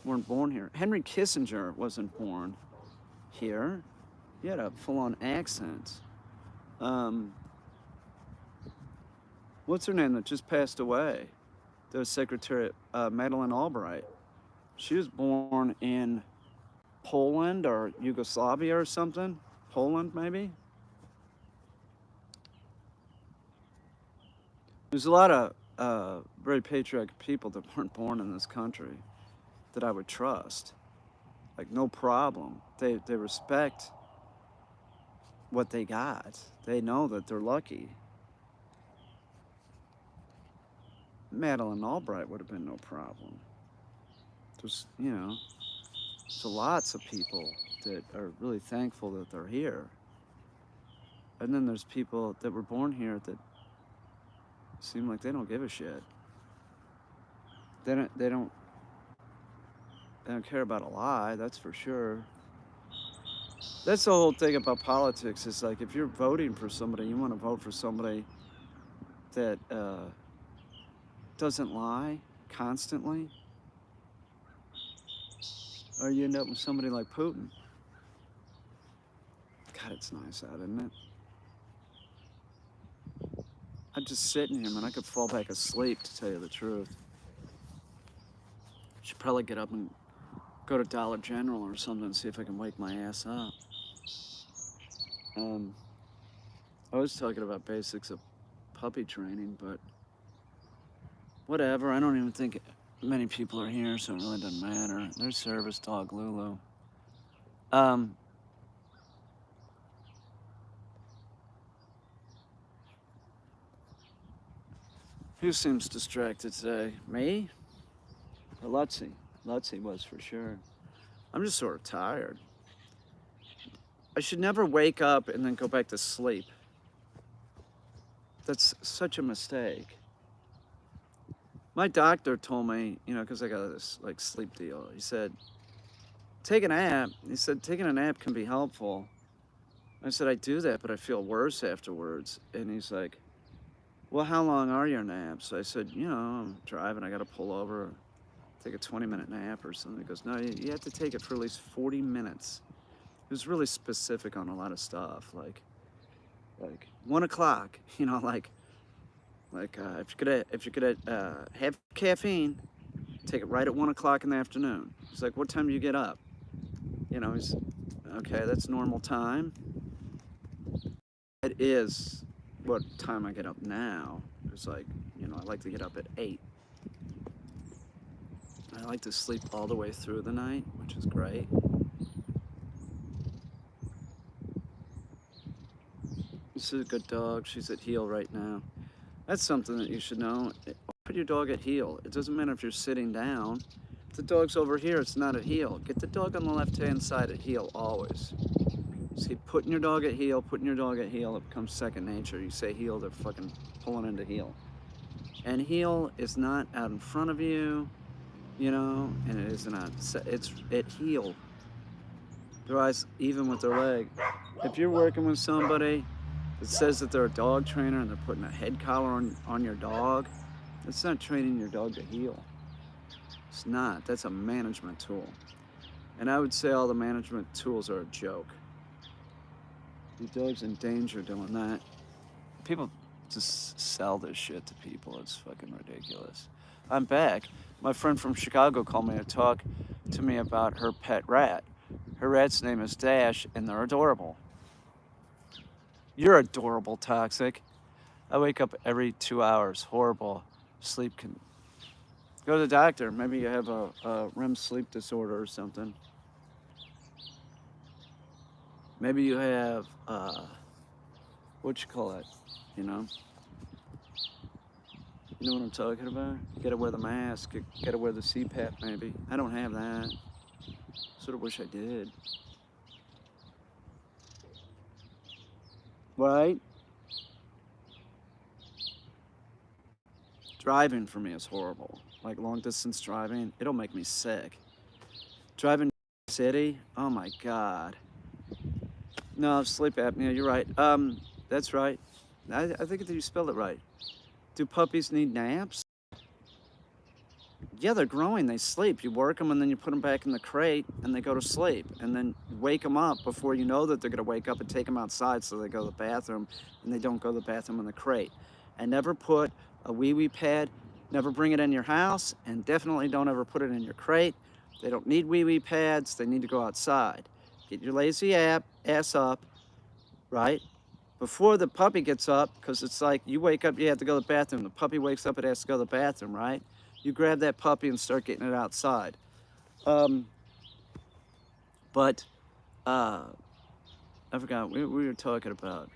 weren't born here. Henry Kissinger wasn't born here. He had a full-on accent. What's her name that just passed away? The Secretary, Madeleine Albright. She was born in Poland or Yugoslavia or something. Poland, maybe? There's a lot of very patriotic people that weren't born in this country that I would trust. Like, no problem. They respect what they got. They know that they're lucky. Madeleine Albright would have been no problem. There's lots of people that are really thankful that they're here. And then there's people that were born here that seem like they don't give a shit. They don't care about a lie, that's for sure. That's the whole thing about politics. Is like, if you're voting for somebody, you want to vote for somebody that doesn't lie constantly, or you end up with somebody like Putin. God, it's nice out, isn't it? I'm just sitting here, man. I could fall back asleep, to tell you the truth. Should probably get up and go to Dollar General or something and see if I can wake my ass up. I was talking about basics of puppy training, but whatever. I don't even think many people are here, so it really doesn't matter. There's service dog Lulu. Who seems distracted today? Me? Or Lutzy? Lutzy was, for sure. I'm just sort of tired. I should never wake up and then go back to sleep. That's such a mistake. My doctor told me, because I got this like sleep deal. He said, take a nap. He said, taking a nap can be helpful. I said, I do that, but I feel worse afterwards. And he's like, well, how long are your naps? I said, I'm driving. I got to pull over, take a 20-minute nap or something. He goes, no, you have to take it for at least 40 minutes. He was really specific on a lot of stuff, like 1 o'clock, if you're gonna have caffeine, take it right at 1 o'clock in the afternoon. He's like, what time do you get up? He's, okay, that's normal time. It is what time I get up now. It's like, I like to get up at 8. I like to sleep all the way through the night, which is great. This is a good dog. She's at heel right now. That's something that you should know. Put your dog at heel. It doesn't matter if you're sitting down. If the dog's over here, it's not at heel. Get the dog on the left-hand side at heel always. See, putting your dog at heel, it becomes second nature. You say heel, they're fucking pulling into heel. And heel is not out in front of you, and it is not, it's at heel. Their eyes even with their leg. If you're working with somebody that says that they're a dog trainer and they're putting a head collar on your dog, that's not training your dog to heel. It's not. That's a management tool. And I would say all the management tools are a joke. Your dog's in danger doing that. People just sell this shit to people. It's fucking ridiculous. I'm back. My friend from Chicago called me to talk to me about her pet rat. Her rat's name is Dash, and they're adorable. You're adorable, Toxic. I wake up every 2 hours. Horrible. Sleep can. Go to the doctor. Maybe you have a REM sleep disorder or something. Maybe you have, what you call it, you know? You know what I'm talking about? You gotta wear the mask, you gotta wear the CPAP maybe. I don't have that. Sort of wish I did. Right? Driving for me is horrible. Like long distance driving, it'll make me sick. Driving city, oh my God. No, sleep apnea, you're right. That's right. I think that you spelled it right. Do puppies need naps? Yeah, they're growing. They sleep. You work them and then you put them back in the crate and they go to sleep. And then wake them up before you know that they're going to wake up and take them outside so they go to the bathroom and they don't go to the bathroom in the crate. And never put a wee-wee pad, never bring it in your house, and definitely don't ever put it in your crate. They don't need wee-wee pads. They need to go outside. Get your lazy ass up, right? Before the puppy gets up, because it's like you wake up, you have to go to the bathroom. The puppy wakes up, it has to go to the bathroom, right? You grab that puppy and start getting it outside. But I forgot, we were talking about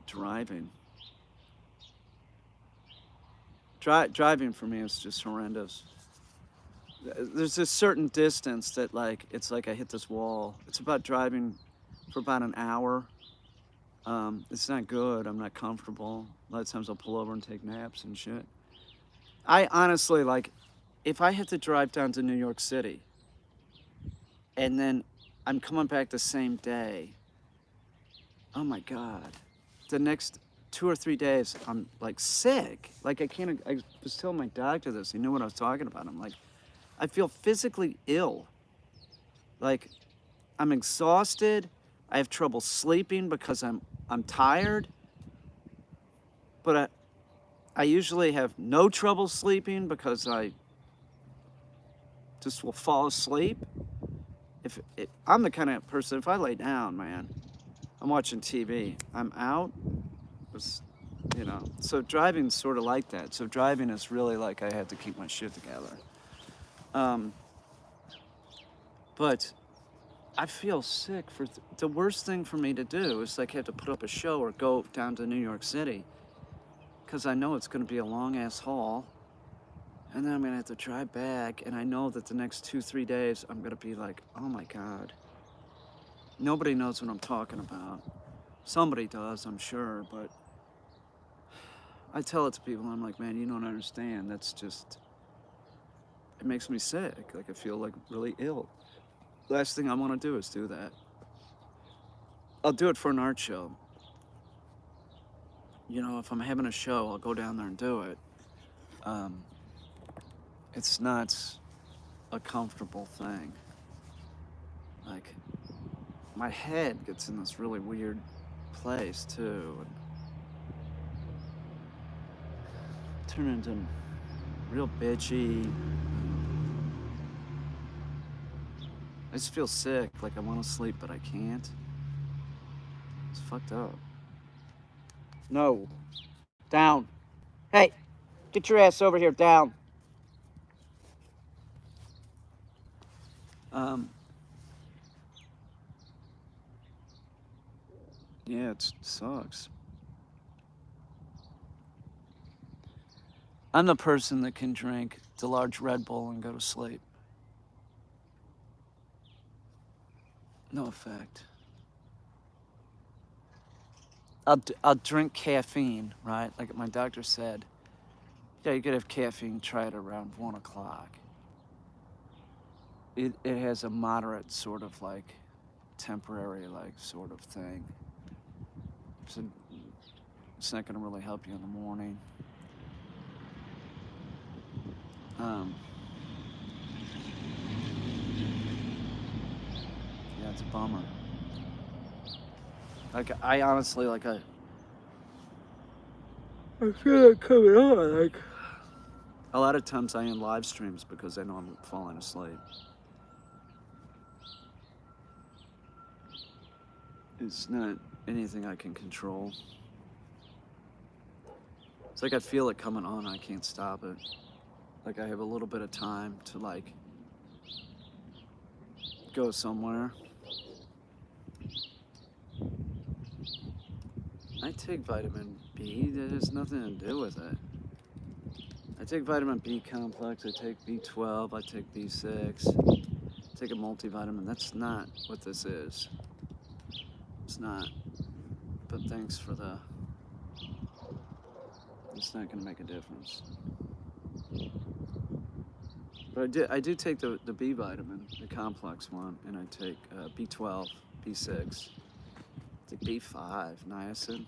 driving. Driving for me is just horrendous. There's this certain distance that like, it's like I hit this wall. It's about driving for about an hour. It's not good, I'm not comfortable. A lot of times I'll pull over and take naps and shit. I honestly, like, if I had to drive down to New York City and then I'm coming back the same day, oh my God, the next 2 or 3 days, I'm like sick. Like I was telling my doctor this, he knew what I was talking about. I'm like, I feel physically ill. Like I'm exhausted. I have trouble sleeping because I'm tired. But I usually have no trouble sleeping because I just will fall asleep. I'm the kind of person, if I lay down, man, I'm watching TV, I'm out, you know. So driving's sort of like that. So driving is really like I have to keep my shit together. But I feel sick the worst thing for me to do is like have to put up a show or go down to New York City because I know it's going to be a long ass haul. And then I'm going to have to drive back, and I know that the next 2-3 days, I'm going to be like, oh my God. Nobody knows what I'm talking about. Somebody does, I'm sure, but I tell it to people, I'm like, man, you don't understand. That's just, it makes me sick. Like, I feel like really ill. Last thing I want to do is do that. I'll do it for an art show. You know, if I'm having a show, I'll go down there and do it. It's not a comfortable thing. Like, my head gets in this really weird place too. And turn into real bitchy. I just feel sick, like I want to sleep, but I can't. It's fucked up. No. Down. Hey, get your ass over here, down. Yeah, it sucks. I'm the person that can drink the large Red Bull and go to sleep. No effect. I'll drink caffeine, right? Like my doctor said, yeah, you could have caffeine, try it around 1 o'clock. It has a moderate sort of like temporary like sort of thing. So it's not gonna really help you in the morning. Yeah, it's a bummer. Like, I honestly, I feel it coming on. Like, a lot of times I end live streams because I know I'm falling asleep. It's not anything I can control. It's like I feel it coming on, I can't stop it. Like, I have a little bit of time to, like, go somewhere. I take vitamin B. That has nothing to do with it. I take vitamin B complex. I take B12. I take B6. I take a multivitamin. That's not what this is. It's not. But thanks for the... It's not going to make a difference. But I do take the B vitamin, the complex one, and I take B12, B6. I take B5, niacin.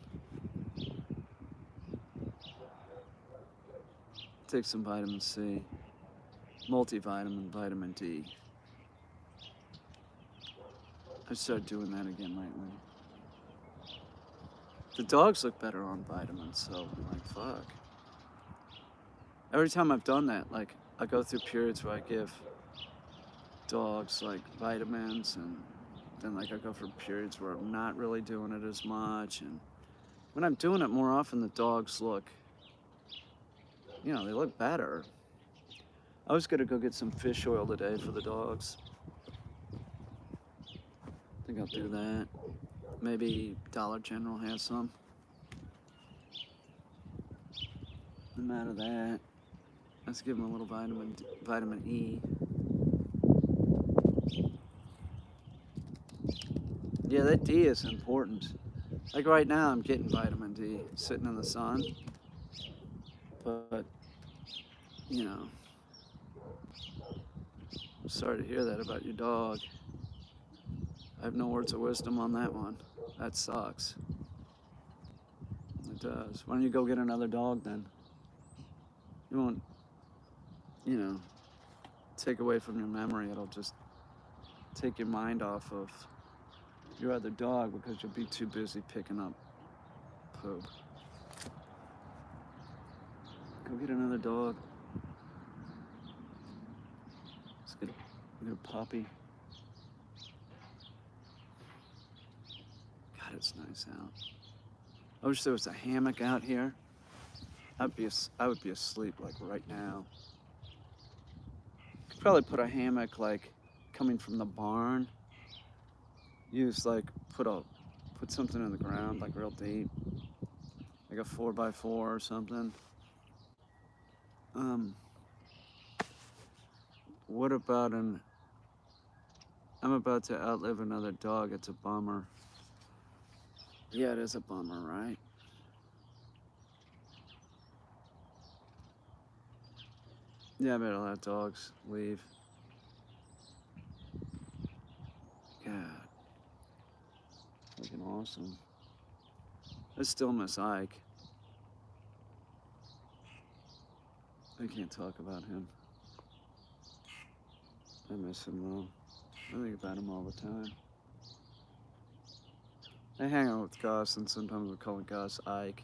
Take some vitamin C, multivitamin, vitamin D. I started doing that again lately. The dogs look better on vitamins, so I'm like, fuck. Every time I've done that, like, I go through periods where I give dogs, like, vitamins, and then, like, I go through periods where I'm not really doing it as much, and when I'm doing it more often, the dogs look, you know, they look better. I was gonna go get some fish oil today for the dogs. I think I'll do that. Maybe Dollar General has some. I'm out of that. Let's give them a little vitamin E. Yeah, that D is important. Like right now, I'm getting vitamin D sitting in the sun. But, you know, I'm sorry to hear that about your dog. I have no words of wisdom on that one. That sucks. It does. Why don't you go get another dog then? You won't, you know, take away from your memory. It'll just take your mind off of your other dog because you'll be too busy picking up poop. Go get another dog. Let's get a puppy. God, it's nice out. I wish there was a hammock out here. I would be asleep like right now. Could probably put a hammock like coming from the barn. Use like put something in the ground like real deep, like a 4x4 or something. What about I'm about to outlive another dog. It's a bummer. Yeah, it is a bummer, right? Yeah, I better let dogs leave. God, fucking awesome. I still miss Ike. I can't talk about him. I miss him though. I think about him all the time. I hang out with Gus, and sometimes we call Gus Ike.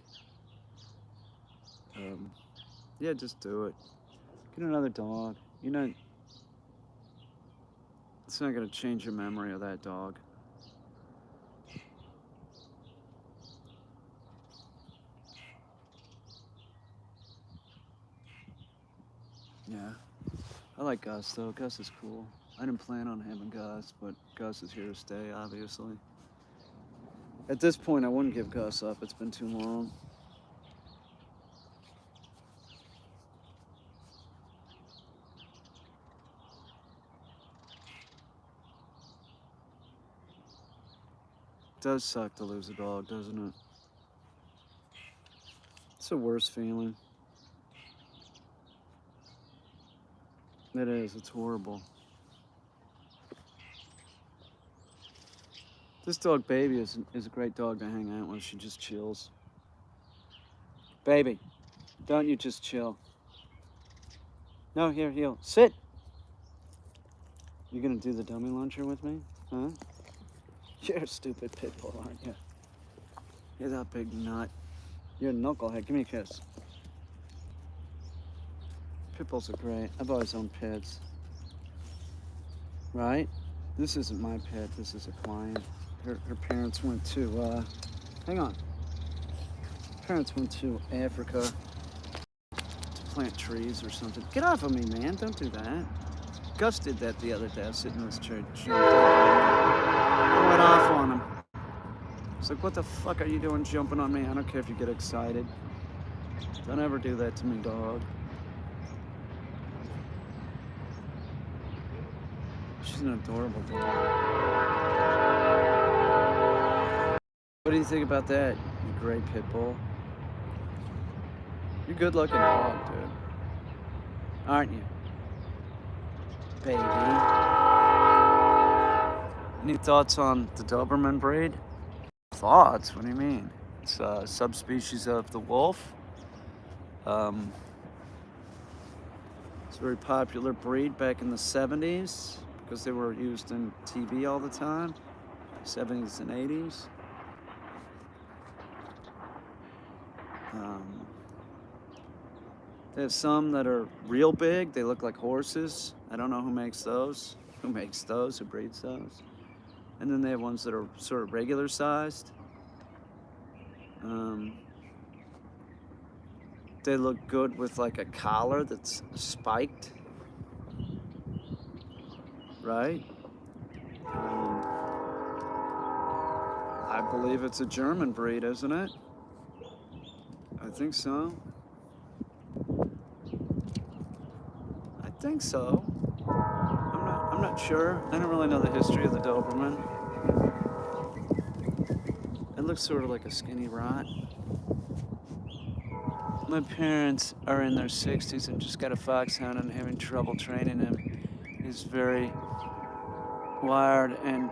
Yeah, just do it. Get another dog. You know, it's not gonna change your memory of that dog. Yeah. I like Gus though. Gus is cool. I didn't plan on having Gus, but Gus is here to stay, obviously. At this point, I wouldn't give Gus up. It's been too long. It does suck to lose a dog, doesn't it? It's the worst feeling. It is. It's horrible. This dog, Baby, is a great dog to hang out with. She just chills. Baby, don't you just chill. No, here, heel. Sit. You gonna do the dummy launcher with me? Huh? You're a stupid pit bull, aren't you? You're that big nut. You're a knucklehead. Give me a kiss. Pit bulls are great. I've always owned pits. Right? This isn't my pet. This is a client. Her parents went to, hang on. Parents went to Africa to plant trees or something. Get off of me, man. Don't do that. Gus did that the other day. I was sitting in his chair. I went off on him. It's like, what the fuck are you doing jumping on me? I don't care if you get excited. Don't ever do that to me, dog. She's an adorable dog. What do you think about that, you gray pit bull? You're a good looking dog, dude. Aren't you? Baby. Any thoughts on the Doberman breed? Thoughts? What do you mean? It's a subspecies of the wolf. It's a very popular breed back in the 70s because they were used in TV all the time, 70s and 80s. They have some that are real big. They look like horses. I don't know who makes those. Who breeds those. And then they have ones that are sort of regular sized. They look good with like a collar that's spiked. Right? I believe it's a German breed, isn't it? I think so. I think so. I'm not sure. I don't really know the history of the Doberman. It looks sort of like a skinny rot. My parents are in their 60s and just got a foxhound and having trouble training him. He's very wired and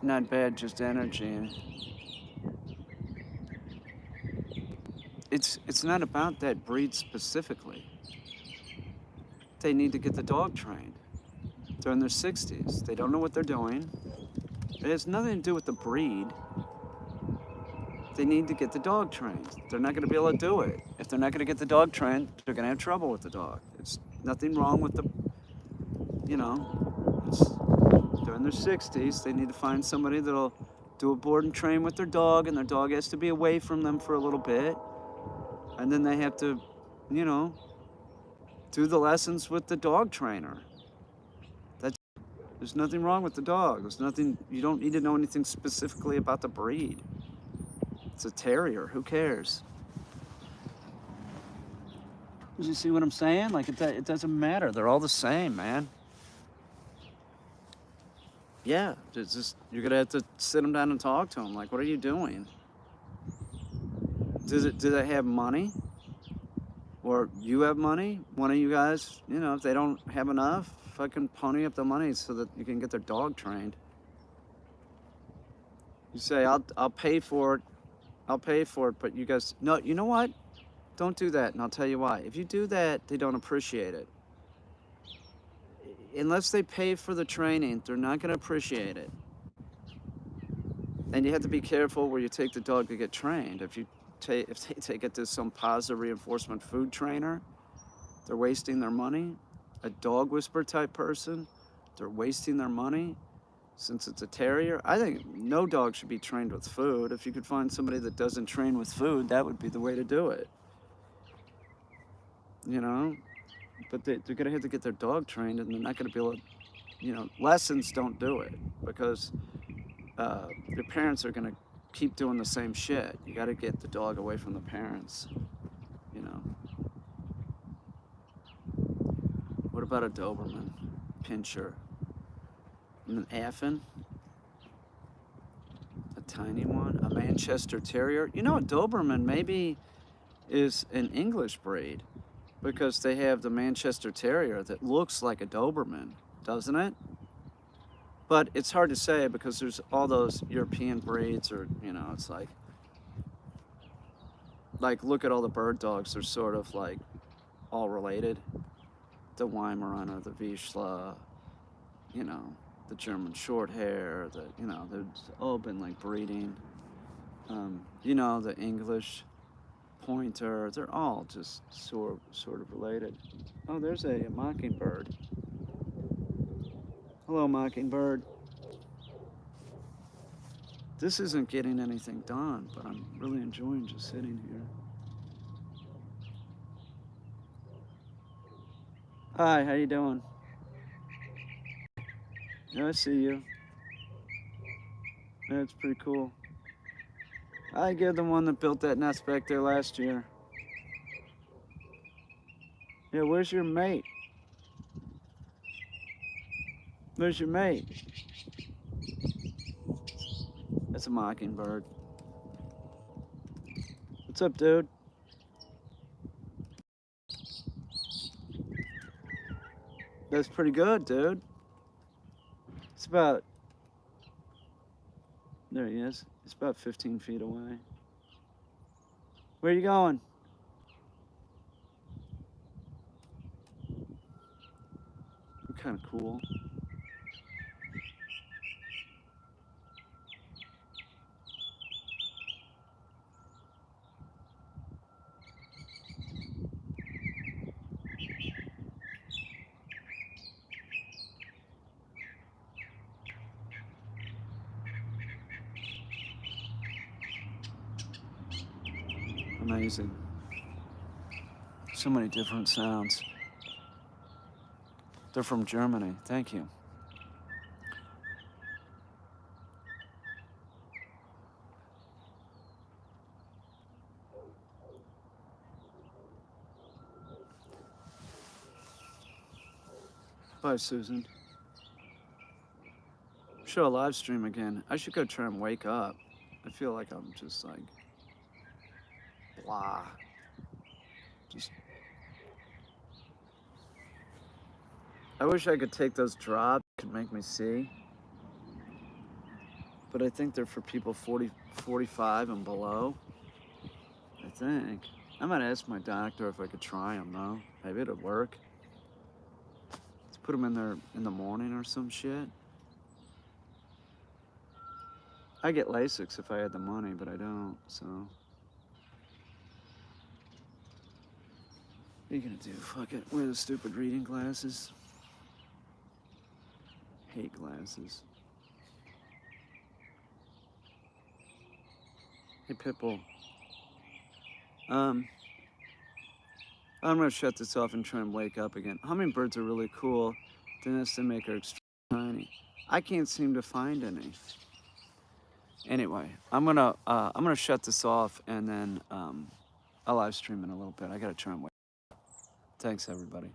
not bad, just energy. It's not about that breed specifically. They need to get the dog trained. They're in their 60s. They don't know what they're doing. It has nothing to do with the breed. They need to get the dog trained. They're not going to be able to do it. If they're not going to get the dog trained, they're going to have trouble with the dog. It's nothing wrong with the, they're in their 60s. They need to find somebody that'll do a board and train with their dog, and their dog has to be away from them for a little bit. And then they have to, do the lessons with the dog trainer. There's nothing wrong with the dog. You don't need to know anything specifically about the breed. It's a terrier, who cares? You see what I'm saying? Like, it doesn't matter. They're all the same, man. Yeah, you're gonna have to sit them down and talk to them. Like, what are you doing? Do they have money? Or you have money? One of you guys, if they don't have enough, fucking pony up the money so that you can get their dog trained. You say, I'll pay for it. I'll pay for it, but you guys, no, you know what? Don't do that, and I'll tell you why. If you do that, they don't appreciate it. Unless they pay for the training, they're not gonna appreciate it. And you have to be careful where you take the dog to get trained. If they take it to some positive reinforcement food trainer, they're wasting their money. A dog whisperer type person, they're wasting their money. Since it's a terrier, I think no dog should be trained with food. If you could find somebody that doesn't train with food, that would be the way to do it. But they're gonna have to get their dog trained, and they're not gonna be able to, lessons don't do it, because their parents are gonna keep doing the same shit. You gotta get the dog away from the parents, What about a Doberman Pinscher? An Affin? A tiny one? A Manchester Terrier? A Doberman maybe is an English breed, because they have the Manchester Terrier that looks like a Doberman, doesn't it? But it's hard to say because there's all those European breeds, or, it's like look at all the bird dogs. They're sort of like all related. The Weimaraner, the Vizsla, the German Shorthair, they've all been like breeding. You know, the English pointer, they're all just sort of related. Oh, there's a mockingbird. Hello, mockingbird. This isn't getting anything done, but I'm really enjoying just sitting here. Hi, how you doing? Yeah, I see you. Yeah, it's pretty cool. You're the one that built that nest back there last year. Yeah, where's your mate? Where's your mate? That's a mockingbird. What's up, dude? That's pretty good, dude. It's about, there he is. It's about 15 feet away. Where are you going? Kind of cool. Amazing. So many different sounds. They're from Germany. Thank you. Bye, Susan. Show a live stream again. I should go try and wake up. I feel like I'm just like blah. Just. I wish I could take those drops. It could make me see. But I think they're for people 40, 45 and below. I think. I might ask my doctor if I could try them though. Maybe it'll work. Let's put them in there in the morning or some shit. I get LASIX if I had the money, but I don't, so. What are you gonna do? Fuck it. Wear the stupid reading glasses. Hate glasses. Hey, Pitbull. I'm gonna shut this off and try and wake up again. Hummingbirds are really cool. The nests they make are extremely tiny. I can't seem to find any. Anyway, I'm gonna shut this off and then I'll live stream in a little bit. I gotta try and wait. Thanks, everybody.